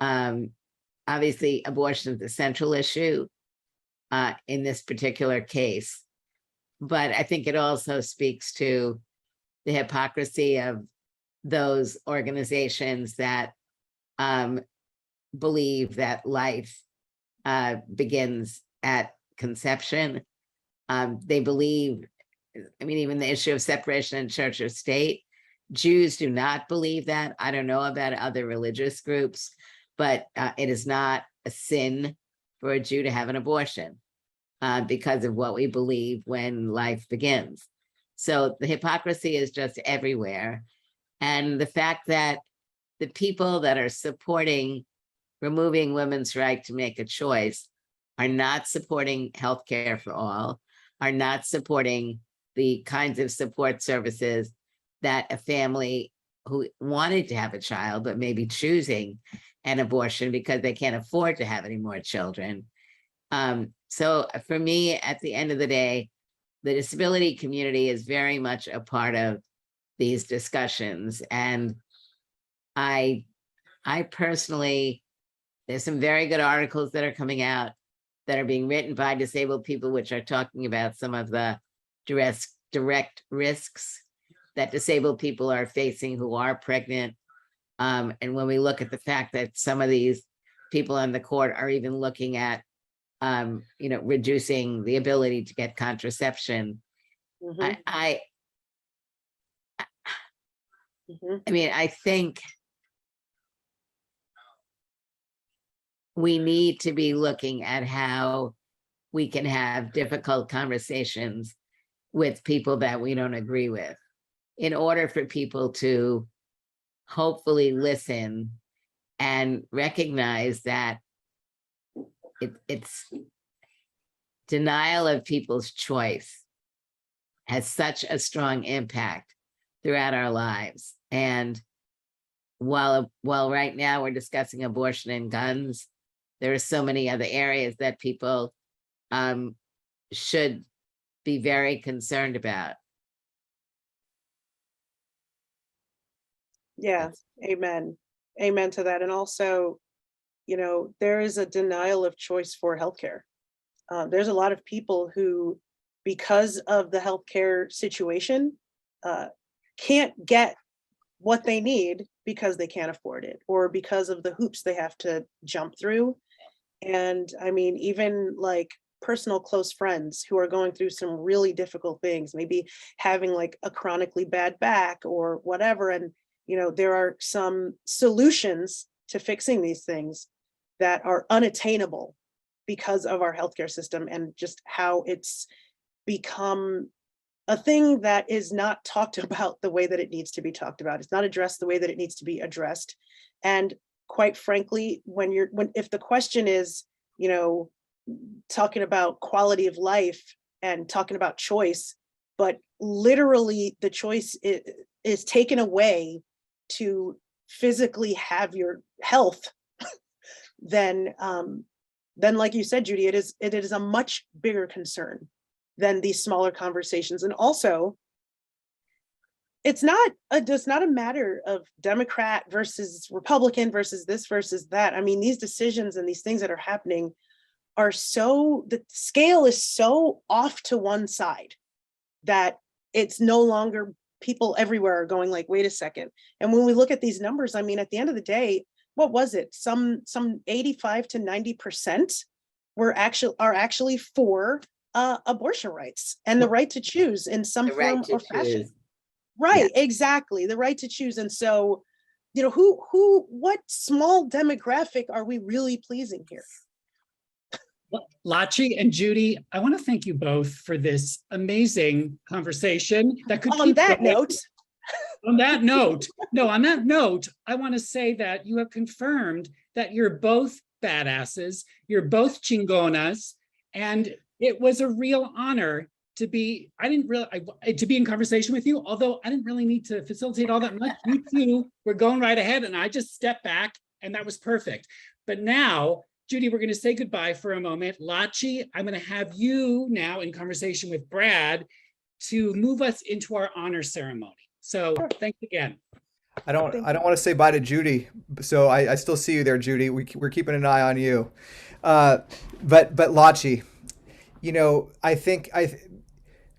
Obviously, abortion is the central issue in this particular case. But I think it also speaks to the hypocrisy of those organizations that believe that life begins at conception. They believe, I mean, even the issue of separation in church or state, Jews do not believe that. I don't know about other religious groups, but it is not a sin for a Jew to have an abortion because of what we believe when life begins. So the hypocrisy is just everywhere. And the fact that the people that are supporting removing women's right to make a choice are not supporting healthcare for all, are not supporting the kinds of support services that a family who wanted to have a child, but maybe choosing an abortion because they can't afford to have any more children. So for me, at the end of the day, the disability community is very much a part of these discussions. And I personally, there's some very good articles that are coming out that are being written by disabled people, which are talking about some of the direct risks that disabled people are facing who are pregnant. And when we look at the fact that some of these people on the court are even looking at, reducing the ability to get contraception, I mean, I think we need to be looking at how we can have difficult conversations with people that we don't agree with, in order for people to hopefully listen and recognize that it's denial of people's choice has such a strong impact throughout our lives. And while right now we're discussing abortion and guns, there are so many other areas that people should be very concerned about. Yeah, amen. Amen to that. And also, there is a denial of choice for healthcare. There's a lot of people who, because of the healthcare situation, can't get what they need because they can't afford it, or because of the hoops they have to jump through. And I mean, even like personal close friends who are going through some really difficult things, maybe having like a chronically bad back or whatever. And, there are some solutions to fixing these things that are unattainable because of our healthcare system and just how it's become a thing that is not talked about the way that it needs to be talked about. It's not addressed the way that it needs to be addressed. And quite frankly, if the question is, talking about quality of life and talking about choice, but literally the choice is taken away to physically have your health, then like you said, Judy, it is a much bigger concern than these smaller conversations. And also, it's not a matter of Democrat versus Republican versus this versus that. I mean, these decisions and these things that are happening are the scale is so off to one side that it's no longer people everywhere are going like, wait a second. And when we look at these numbers, I mean, at the end of the day, what was it? Some 85 to 90% are actually for abortion rights and the right to choose in some form or fashion. Right, exactly. The right to choose. And so, you know, what small demographic are we really pleasing here? Lachi and Judy, I want to thank you both for this amazing conversation that could On keep that going. note, On that note, no, on that note, I want to say that you have confirmed that you're both badasses, you're both chingonas, and it was a real honor to be, to be in conversation with you, although I didn't really need to facilitate all that much. You two were going right ahead and I just stepped back and that was perfect. But now, Judy, we're going to say goodbye for a moment. Lachi, I'm going to have you now in conversation with Brad to move us into our honor ceremony. So thanks again. I don't want to say bye to Judy, so I still see you there, Judy. We're keeping an eye on you. But Lachi, you know,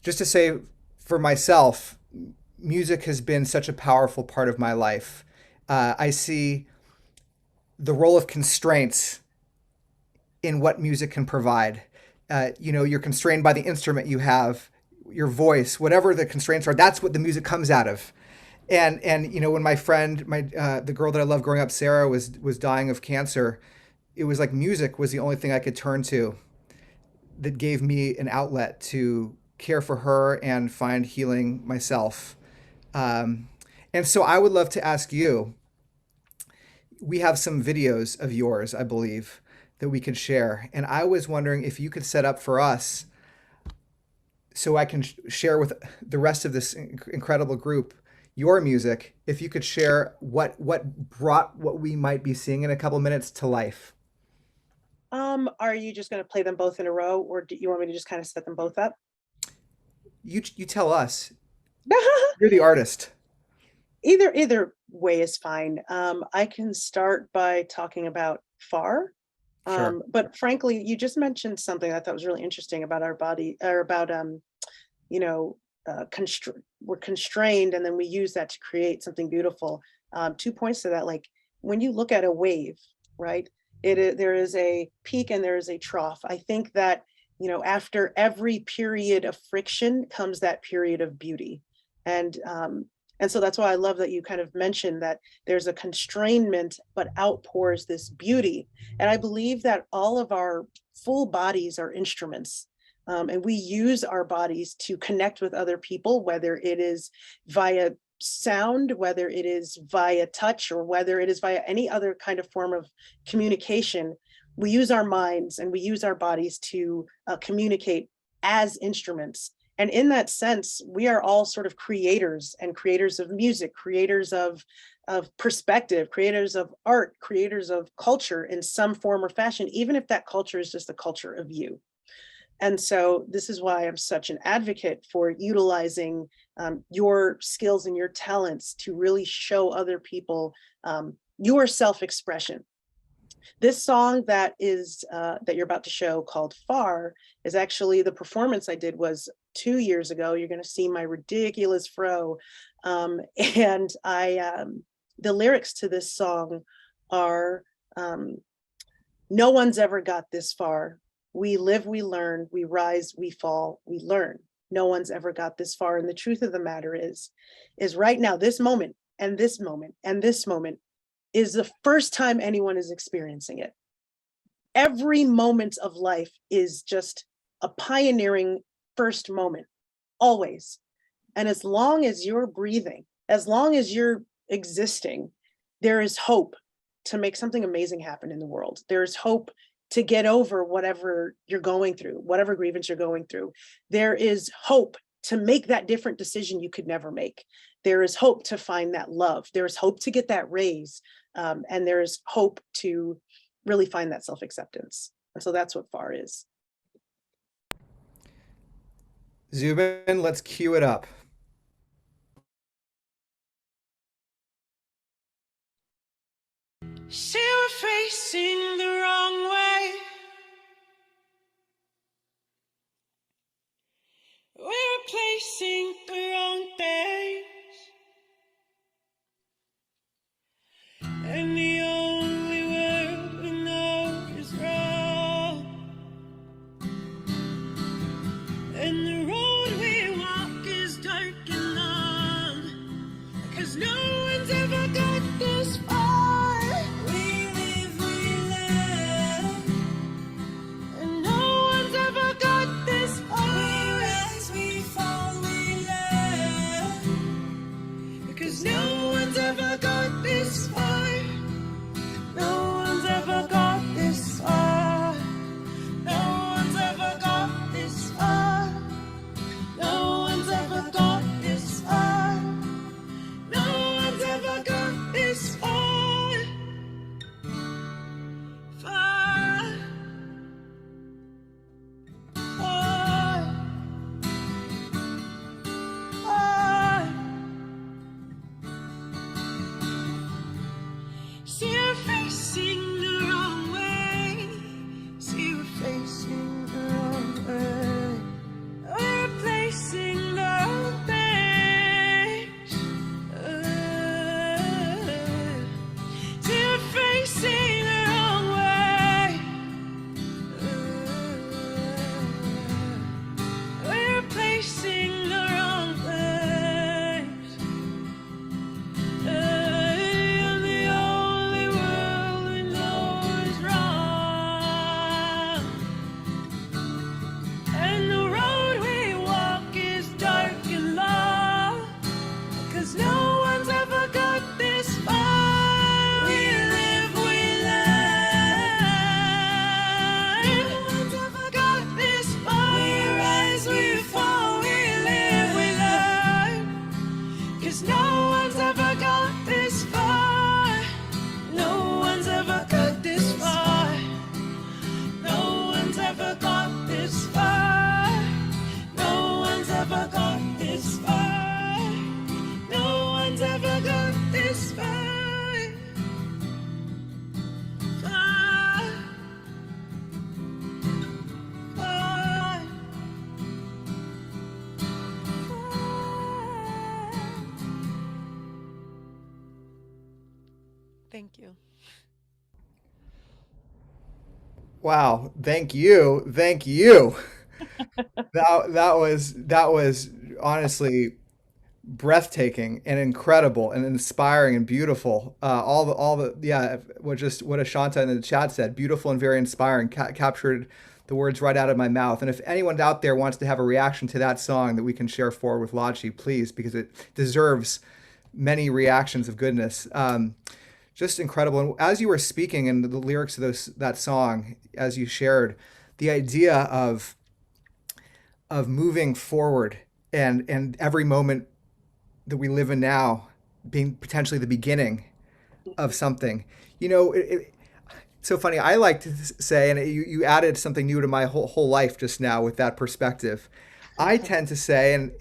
just to say for myself, music has been such a powerful part of my life. I see the role of constraints in what music can provide. You know, you're constrained by the instrument you have, your voice, whatever the constraints are, that's what the music comes out of. And you know, when my friend, the girl that I loved growing up, Sarah, was dying of cancer, it was like music was the only thing I could turn to that gave me an outlet to care for her and find healing myself. And so I would love to ask you, we have some videos of yours, I believe, that we could share. And I was wondering if you could set up for us so I can share with the rest of this incredible group your music, if you could share what brought what we might be seeing in a couple minutes to life. Are you just going to play them both in a row, or do you want me to just kind of set them both up? You tell us. You're the artist. Either way is fine. I can start by talking about Far. Sure. But frankly, you just mentioned something I thought was really interesting about our body, or about you know, we're constrained, and then we use that to create something beautiful. 2 points to that: like when you look at a wave, right? There is a peak and there is a trough. I think that, you know, after every period of friction comes that period of beauty, and so that's why I love that you kind of mentioned that there's a constrainment, but outpours this beauty. And I believe that all of our full bodies are instruments. And we use our bodies to connect with other people, whether it is via sound, whether it is via touch, or whether it is via any other kind of form of communication. We use our minds and we use our bodies to communicate as instruments. And in that sense, we are all sort of creators, and creators of music, creators of perspective, creators of art, creators of culture in some form or fashion, even if that culture is just a culture of you. And so this is why I'm such an advocate for utilizing your skills and your talents to really show other people your self-expression. This song that you're about to show, called Far, is actually the performance I did was 2 years ago. You're going to see my ridiculous fro. And the lyrics to this song are, no one's ever got this far. We live, we learn, we rise, we fall, we learn. No one's ever got this far. And the truth of the matter is right now, this moment, and this moment, and this moment is the first time anyone is experiencing it. Every moment of life is just a pioneering first moment, always. And as long as you're breathing, as long as you're existing, there is hope to make something amazing happen in the world. There is hope to get over whatever you're going through, whatever grievance you're going through. There is hope to make that different decision you could never make. There is hope to find that love. There is hope to get that raise. And there is hope to really find that self-acceptance. And so that's what Far is. Zubin, let's cue it up. Say we're facing the wrong way. We're replacing the wrong days. And the only word we know is wrong. And the road we walk is dark and long. Thank you. Wow, thank you, thank you. That was honestly breathtaking and incredible and inspiring and beautiful. All the yeah, what Ashanta in the chat said, beautiful and very inspiring, captured the words right out of my mouth. And if anyone out there wants to have a reaction to that song that we can share forward with Lachi, please, because it deserves many reactions of goodness. Just incredible. And as you were speaking and the lyrics of that song, as you shared, the idea of moving forward and every moment that we live in now being potentially the beginning of something. It's so funny. I like to say, and you added something new to my whole life just now with that perspective. I tend to say,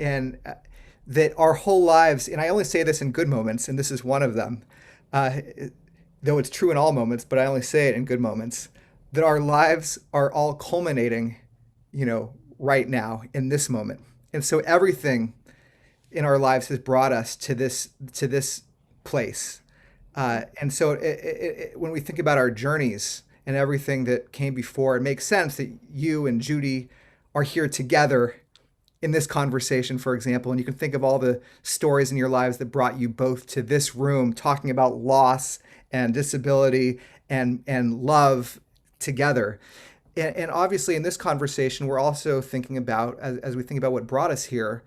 that our whole lives, and I only say this in good moments, and this is one of them, though it's true in all moments, but I only say it in good moments, that our lives are all culminating, right now in this moment. And so everything in our lives has brought us to this place. And so when we think about our journeys and everything that came before, it makes sense that you and Judy are here together in this conversation, for example. And you can think of all the stories in your lives that brought you both to this room, talking about loss and disability and love together. And obviously in this conversation, we're also thinking about, as we think about what brought us here,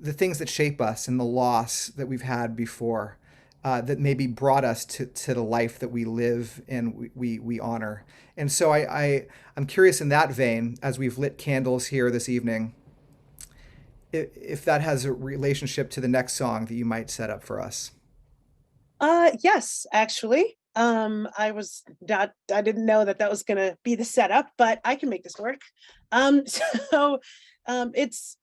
the things that shape us and the loss that we've had before, that maybe brought us to the life that we live and we honor. And so I'm curious in that vein, as we've lit candles here this evening, if that has a relationship to the next song that you might set up for us. Yes, actually. I didn't know that was gonna be the setup, but I can make this work. So it's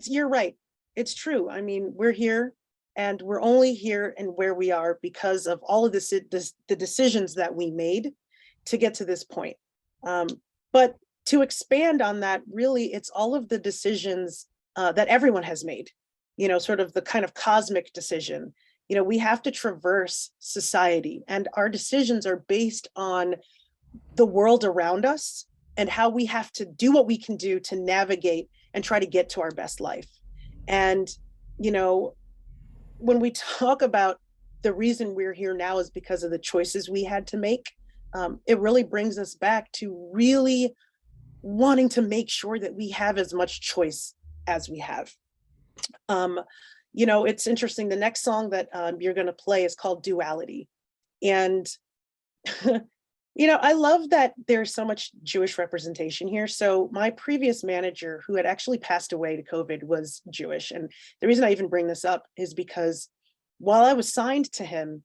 you're right. It's true. I mean, we're here and we're only here and where we are because of all of the decisions that we made to get to this point. But to expand on that, really, it's all of the decisions that everyone has made, sort of the kind of cosmic decision. We have to traverse society, and our decisions are based on the world around us and how we have to do what we can do to navigate and try to get to our best life. And, when we talk about the reason we're here now is because of the choices we had to make, it really brings us back to really wanting to make sure that we have as much choice as we have. It's interesting. The next song that you're going to play is called Duality. And I love that there's so much Jewish representation here. So my previous manager, who had actually passed away to COVID, was Jewish. And the reason I even bring this up is because while I was signed to him,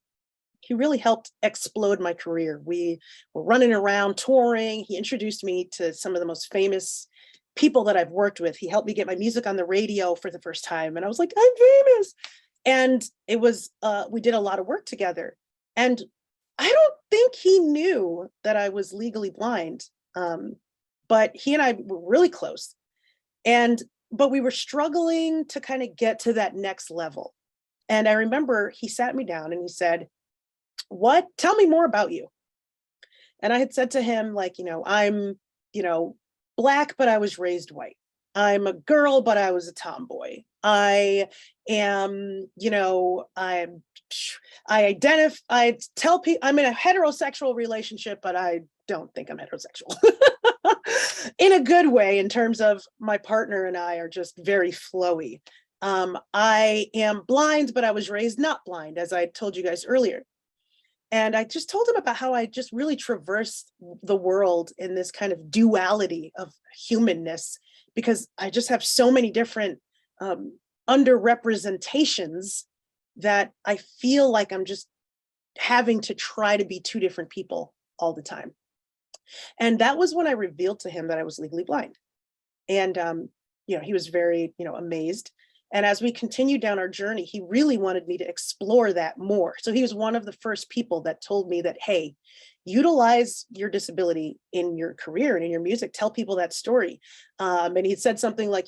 he really helped explode my career. We were running around touring. He introduced me to some of the most famous people that I've worked with. He helped me get my music on the radio for the first time. And I was like, I'm famous. And it was, we did a lot of work together. And I don't think he knew that I was legally blind, but he and I were really close. But we were struggling to kind of get to that next level. And I remember he sat me down and he said, tell me more about you. And I had said to him, I'm, Black, but I was raised white. I'm a girl, but I was a tomboy. I am, I tell people I'm in a heterosexual relationship, but I don't think I'm heterosexual in a good way, in terms of my partner and I are just very flowy. I am blind, but I was raised not blind, as I told you guys earlier. And I just told him about how I just really traversed the world in this kind of duality of humanness, because I just have so many different underrepresentations that I feel like I'm just having to try to be two different people all the time. And that was when I revealed to him that I was legally blind. And, he was very, amazed. And as we continued down our journey, he really wanted me to explore that more. So he was one of the first people that told me that, hey, utilize your disability in your career and in your music, tell people that story. And he said something like,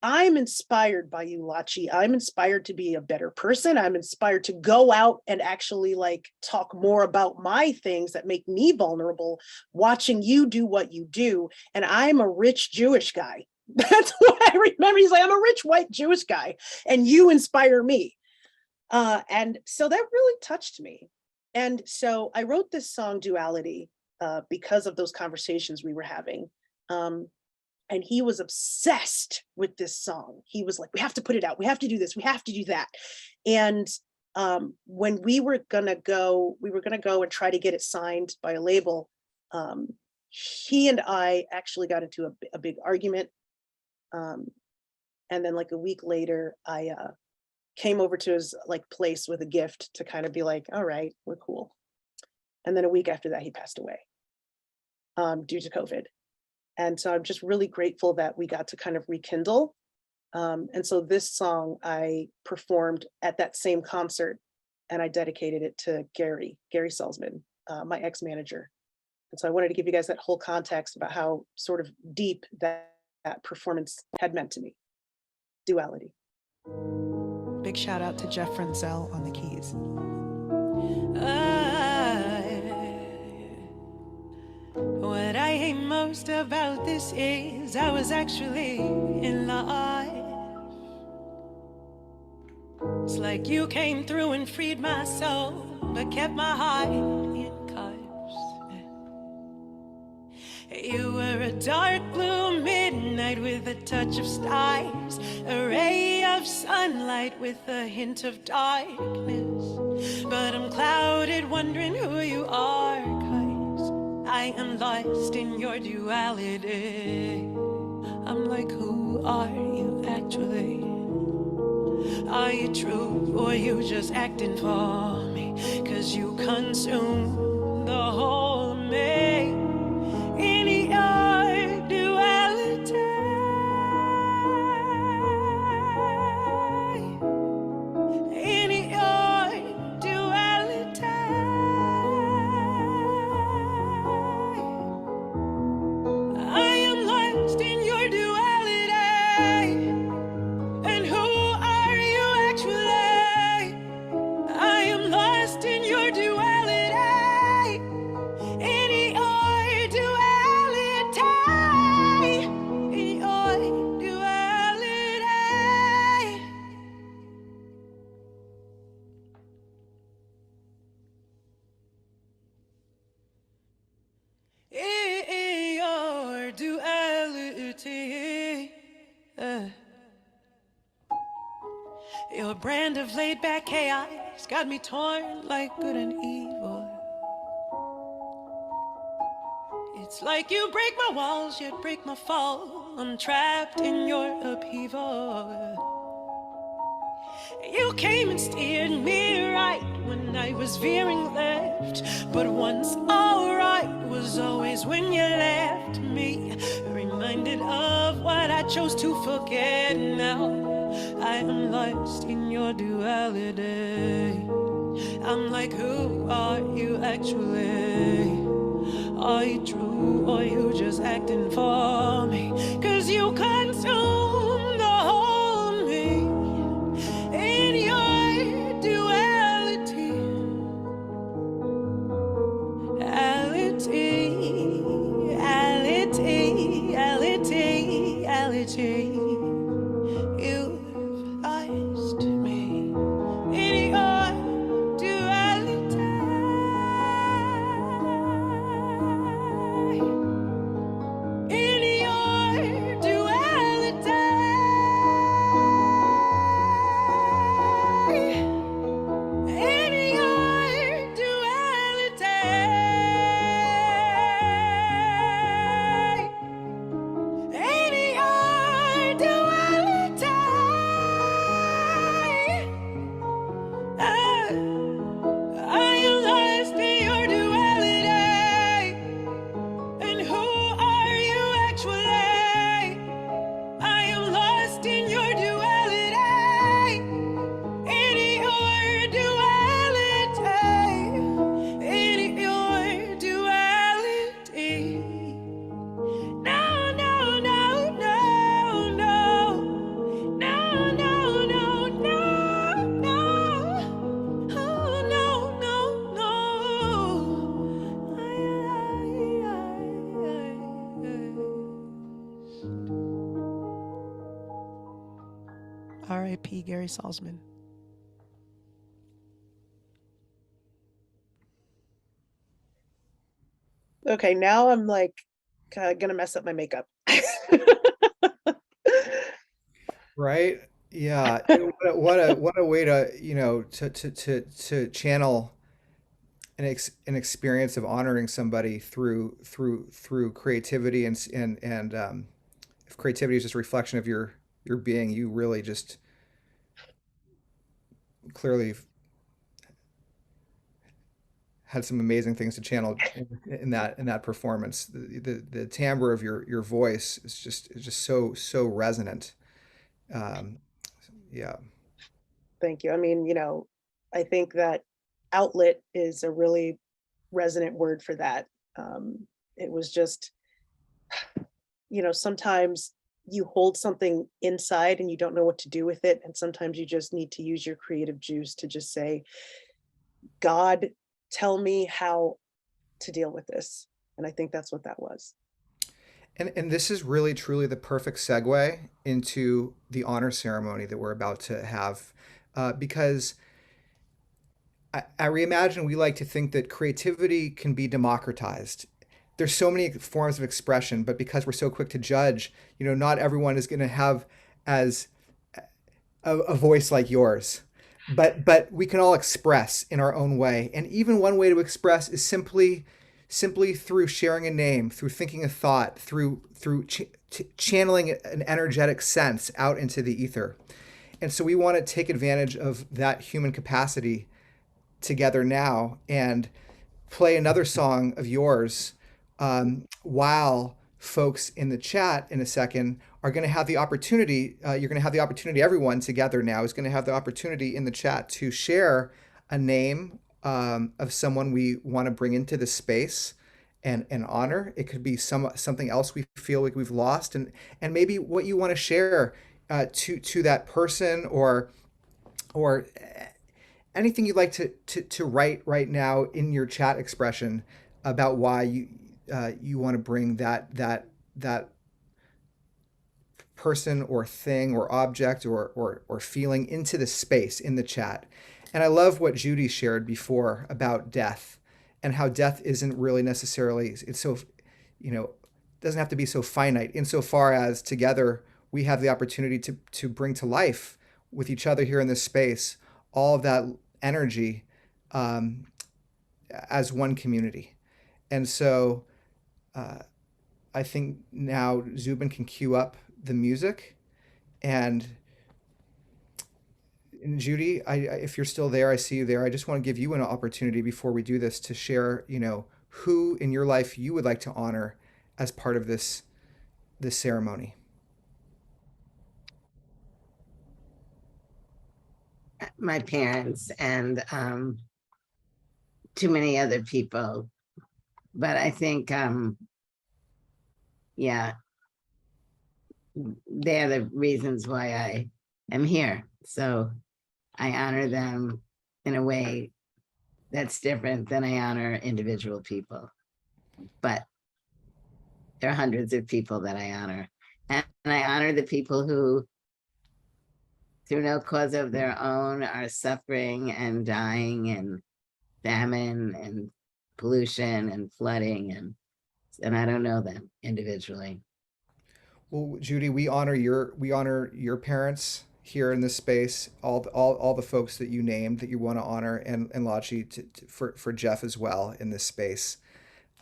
I'm inspired by you, Lachi. I'm inspired to be a better person. I'm inspired to go out and actually like talk more about my things that make me vulnerable, watching you do what you do. And I'm a rich Jewish guy. That's what I remember. He's like, I'm a rich white Jewish guy, and you inspire me. And so that really touched me. And so I wrote this song, Duality, because of those conversations we were having. And he was obsessed with this song. He was like, we have to put it out. We have to do this. We have to do that. And when we were gonna go and try to get it signed by a label. He and I actually got into a big argument. And then like a week later, I came over to his like place with a gift to kind of be like, all right, we're cool. And then a week after that, he passed away due to COVID. And so I'm just really grateful that we got to kind of rekindle. And so this song I performed at that same concert, and I dedicated it to Gary Salzman, my ex-manager. And so I wanted to give you guys that whole context about how sort of deep that performance had meant to me. Duality. Big shout out to Jeff Frenzel on the keys. What I hate most about this is I was actually in love. It's like you came through and freed my soul, but kept my heart in cuffs. You were a dark blue midnight with a touch of stars, a ray of sunlight with a hint of darkness. But I'm clouded wondering who you are, 'cause I am lost in your duality. I'm like, who are you actually? Are you true or you just acting for me? 'Cause you consume the whole of me in your duality. In your duality. I am lost in your duality. And who are you actually? I am lost in your duality. In your duality. In your duality. In your duality. Your brand of laid-back chaos got me torn like good and evil. It's like you break my walls, yet break my fall. I'm trapped in your upheaval. You came and steered me right when I was veering left. But once all right was always when you left me. Reminded of what I chose to forget now. I am lost in your duality. I'm like, who are you actually? Are you true or you just acting for me? 'Cause you consume the whole of me in your duality. Ality. You've lost me in your duality. In your duality. R.I.P. Gary Salzman. Okay, now I'm like gonna mess up my makeup. Right? Yeah. What a way to, to channel an experience of honoring somebody through creativity and if creativity is just a reflection of your being, you really just clearly had some amazing things to channel in that performance. The timbre of your voice is just so resonant. Um, yeah. Thank you. I mean, I think that outlet is a really resonant word for that. It was just, sometimes you hold something inside and you don't know what to do with it. And sometimes you just need to use your creative juice to just say, God, tell me how to deal with this. And I think that's what that was. And this is really truly the perfect segue into the honor ceremony that we're about to have, because I reimagine we like to think that creativity can be democratized. There's so many forms of expression, but because we're so quick to judge, not everyone is going to have as a voice like yours. But we can all express in our own way, and even one way to express is simply through sharing a name, through thinking a thought, through channeling an energetic sense out into the ether. And so we want to take advantage of that human capacity together now and play another song of yours, while folks in the chat in a second are going to have the opportunity. You're going to have the opportunity. Everyone together now is going to have the opportunity in the chat to share a name, of someone we want to bring into the space and honor. It could be something else we feel like we've lost, and maybe what you want to share, to that person, or anything you'd like to write right now in your chat expression about why you want to bring that person or thing or object or feeling into the space in the chat. And I love what Judy shared before about death, and how death isn't really necessarily, it's so, doesn't have to be so finite, insofar as together we have the opportunity to bring to life with each other here in this space all of that energy, as one community. And so, I think now Zubin can cue up the music, and Judy, if you're still there, I see you there. I just want to give you an opportunity before we do this to share, who in your life you would like to honor as part of this ceremony. My parents and too many other people. But I think, yeah, they're the reasons why I am here. So I honor them in a way that's different than I honor individual people. But there are hundreds of people that I honor. And I honor the people who, through no cause of their own, are suffering and dying, and famine and pollution and flooding, and I don't know them individually. Well, Judy, we honor your parents here in this space, all the folks that you named that you want to honor, and Lachi, for Jeff as well in this space.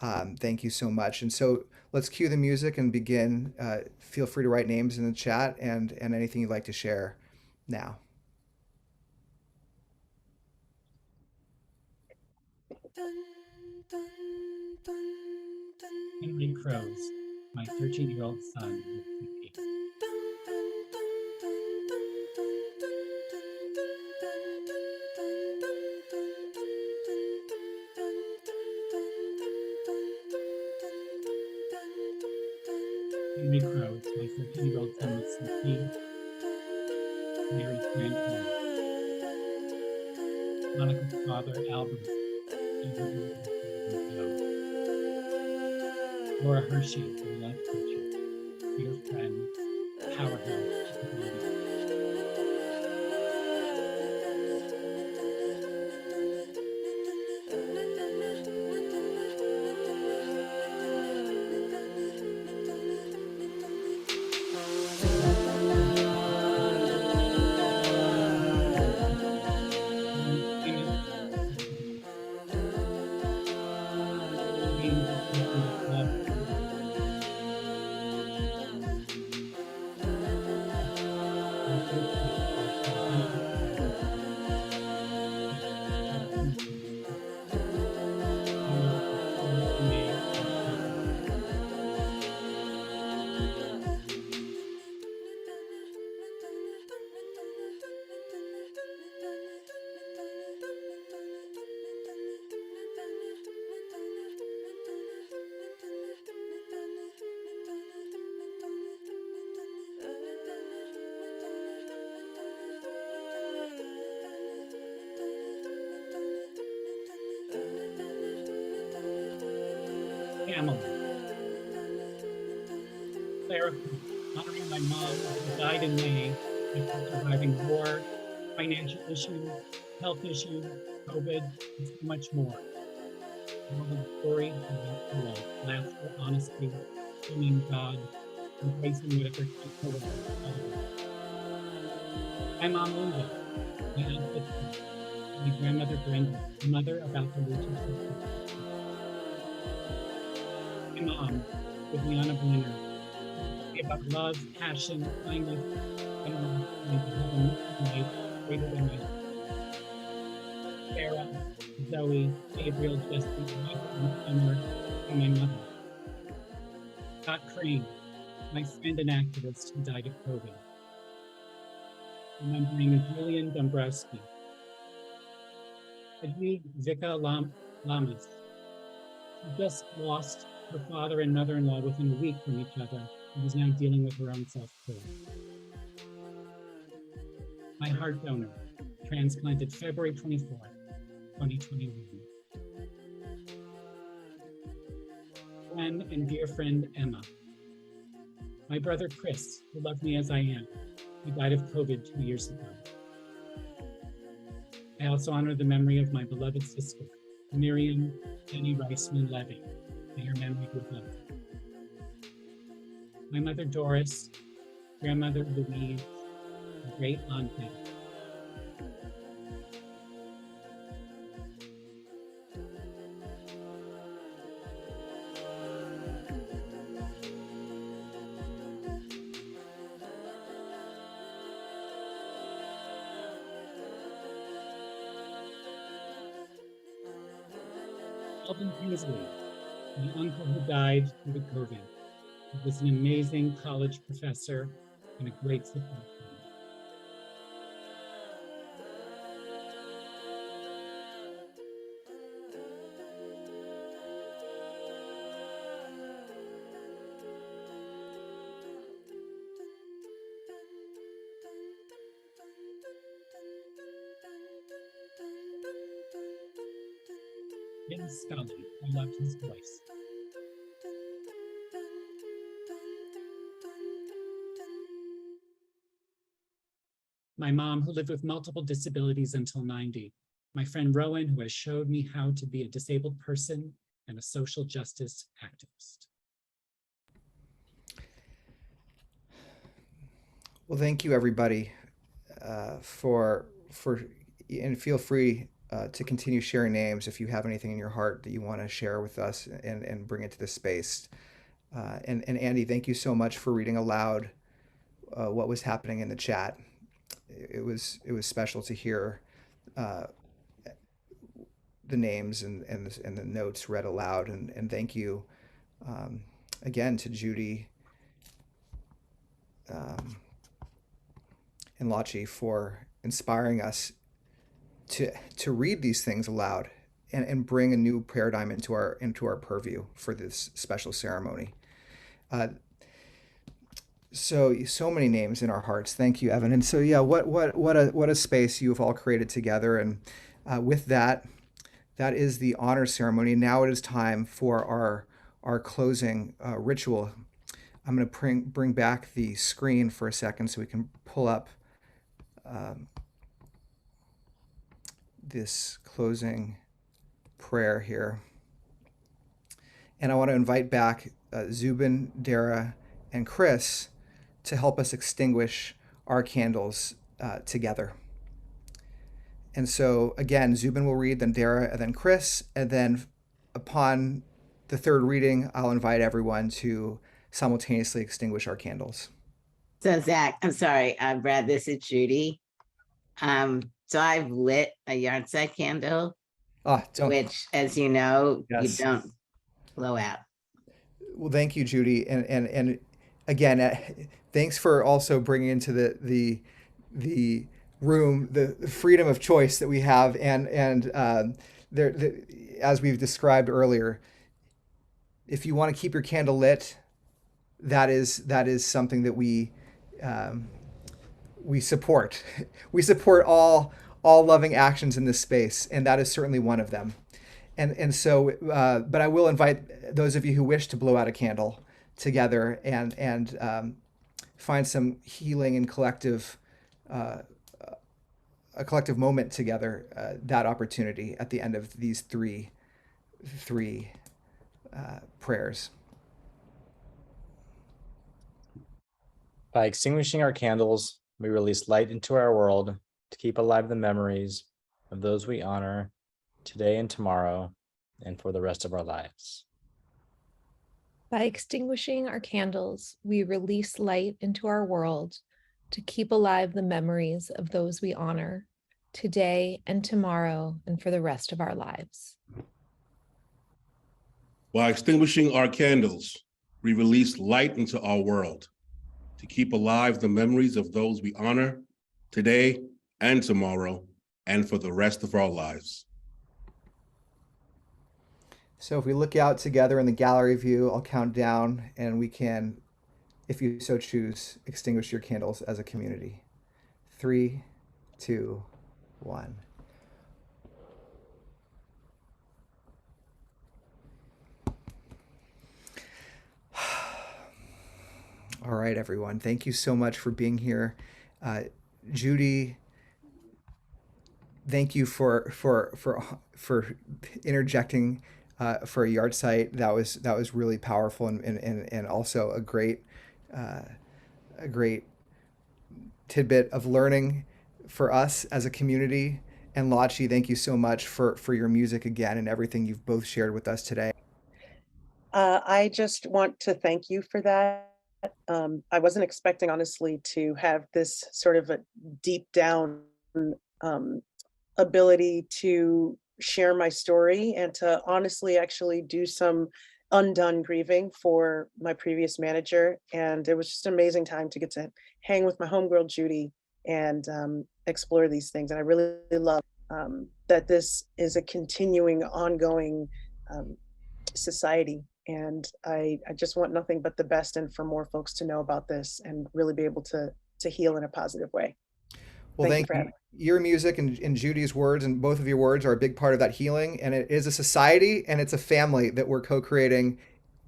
Thank you so much. And so let's cue the music and begin. Feel free to write names in the chat and anything you'd like to share now. Henry Crows, my 13-year-old son. Henry Crows, my 13-year-old son, Sophie, Mary's grandparents, Monica's father, Albert, Laura Hershey, the love teacher, dear friend, powerhouse, Family. Therapy, honoring my mom who died in May after surviving war, financial issues, health issues, COVID, and so much more. All the story of love, laughter, honesty, singing God, embracing whatever takes away. My mom Linda, my aunt Betsy, my grandmother Brenda, my mother about to lose her sister. My mom, Viviana Brenner, about love, passion, kindness, and life greater than myself. Sarah, Zoe, Gabriel, Jesse, Michael, and Summer, and my mother. Scott Crane, my friend and activist who died of COVID. Remembering Julian Dombrowski. Edwig Vika Lamas, who just lost her father and mother-in-law within a week from each other, and is now dealing with her own self-care. My heart donor, transplanted February 24th, 2021. Gwen and dear friend Emma. My brother Chris, who loved me as I am, who died of COVID 2 years ago. I also honor the memory of my beloved sister, Miriam Jenny Reisman Levy. May her memory be blessed. My mother Doris, grandmother Louise, and great auntie. Alvin Kingsley, my uncle who died due to COVID. He was an amazing college professor and a great support friend. Jim Scully, I loved his voice. My mom, who lived with multiple disabilities until 90. My friend Rowan, who has showed me how to be a disabled person and a social justice activist. Well, thank you, everybody, for and feel free to continue sharing names if you have anything in your heart that you want to share with us and bring it to the space. And Andy, thank you so much for reading aloud what was happening in the chat. It was special to hear the names and the notes read aloud. And thank you again to Judy and Lachi for inspiring us to read these things aloud and bring a new paradigm into our purview for this special ceremony. So many names in our hearts. Thank you, Evan. And so yeah, what a space you've all created together. And with that is the honor ceremony. Now it is time for our closing ritual. I'm going to bring back the screen for a second so we can pull up this closing prayer here. And I want to invite back Zubin, Dara, and Chris to help us extinguish our candles together. And so again, Zubin will read, then Dara, and then Chris, and then upon the third reading, I'll invite everyone to simultaneously extinguish our candles. So Zach, I'm sorry, Brad, this is Judy. So I've lit a yard side candle, Don't. which, as you know, you Yes. don't blow out. Well, thank you, Judy, and again, thanks for also bringing into the room the freedom of choice that we have, and as we've described earlier, if you want to keep your candle lit, that is something that we support. We support all loving actions in this space, and that is certainly one of them. And so, but I will invite those of you who wish to blow out a candle together and find some healing and a collective moment together. That opportunity at the end of these three prayers. By extinguishing our candles, we release light into our world to keep alive the memories of those we honor today and tomorrow, and for the rest of our lives. By extinguishing our candles, we release light into our world to keep alive the memories of those we honor today and tomorrow, and for the rest of our lives. By extinguishing our candles, we release light into our world to keep alive the memories of those we honor today and tomorrow, and for the rest of our lives. So if we look out together in the gallery view, I'll count down and we can, if you so choose, extinguish your candles as a community. 3, 2, 1. All right, everyone. Thank you so much for being here. Judy, thank you for interjecting for a yard site. That was really powerful and also a great tidbit of learning for us as a community. And Lachi, thank you so much for your music again and everything you've both shared with us today. I just want to thank you for that. I wasn't expecting, honestly, to have this sort of a deep down ability to share my story and to honestly actually do some undone grieving for my previous manager. And it was just an amazing time to get to hang with my homegirl Judy and explore these things. And I really love that this is a continuing, ongoing society. And I just want nothing but the best and for more folks to know about this and really be able to heal in a positive way. Well, thank for you. having me. Your music and Judy's words and both of your words are a big part of that healing. And it is a society and it's a family that we're co-creating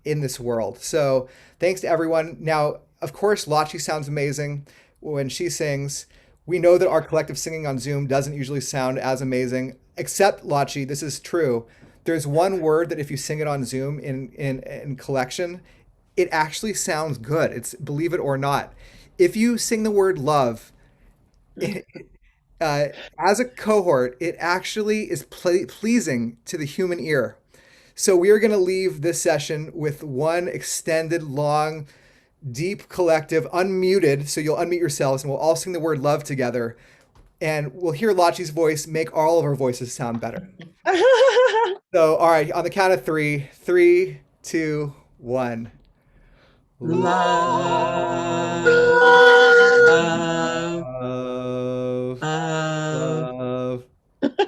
in this world. So thanks to everyone. Now, of course, Lachi sounds amazing when she sings. We know that our collective singing on Zoom doesn't usually sound as amazing, except Lachi, this is true. There's one word that if you sing it on Zoom in collection, it actually sounds good. It's, believe it or not. If you sing the word love, as a cohort, it actually is pleasing to the human ear. So we are going to leave this session with one extended, long, deep collective, unmuted. So you'll unmute yourselves and we'll all sing the word love together. And we'll hear Lachi's voice make all of our voices sound better. So, all right, on the count of 3, 3, 2, 1. Love. Love. Love.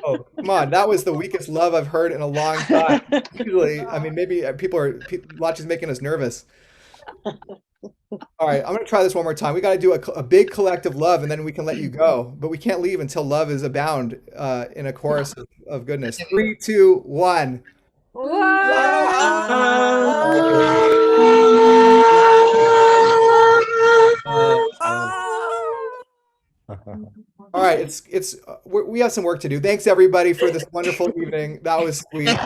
Oh, come on. That was the weakest love I've heard in a long time. Usually, I mean, maybe Lachi's making us nervous. All right, I'm going to try this one more time. We got to do a big collective love and then we can let you go. But we can't leave until love is abound in a chorus of goodness. 3, 2, 1. All right, we have some work to do. Thanks everybody for this wonderful evening. That was sweet.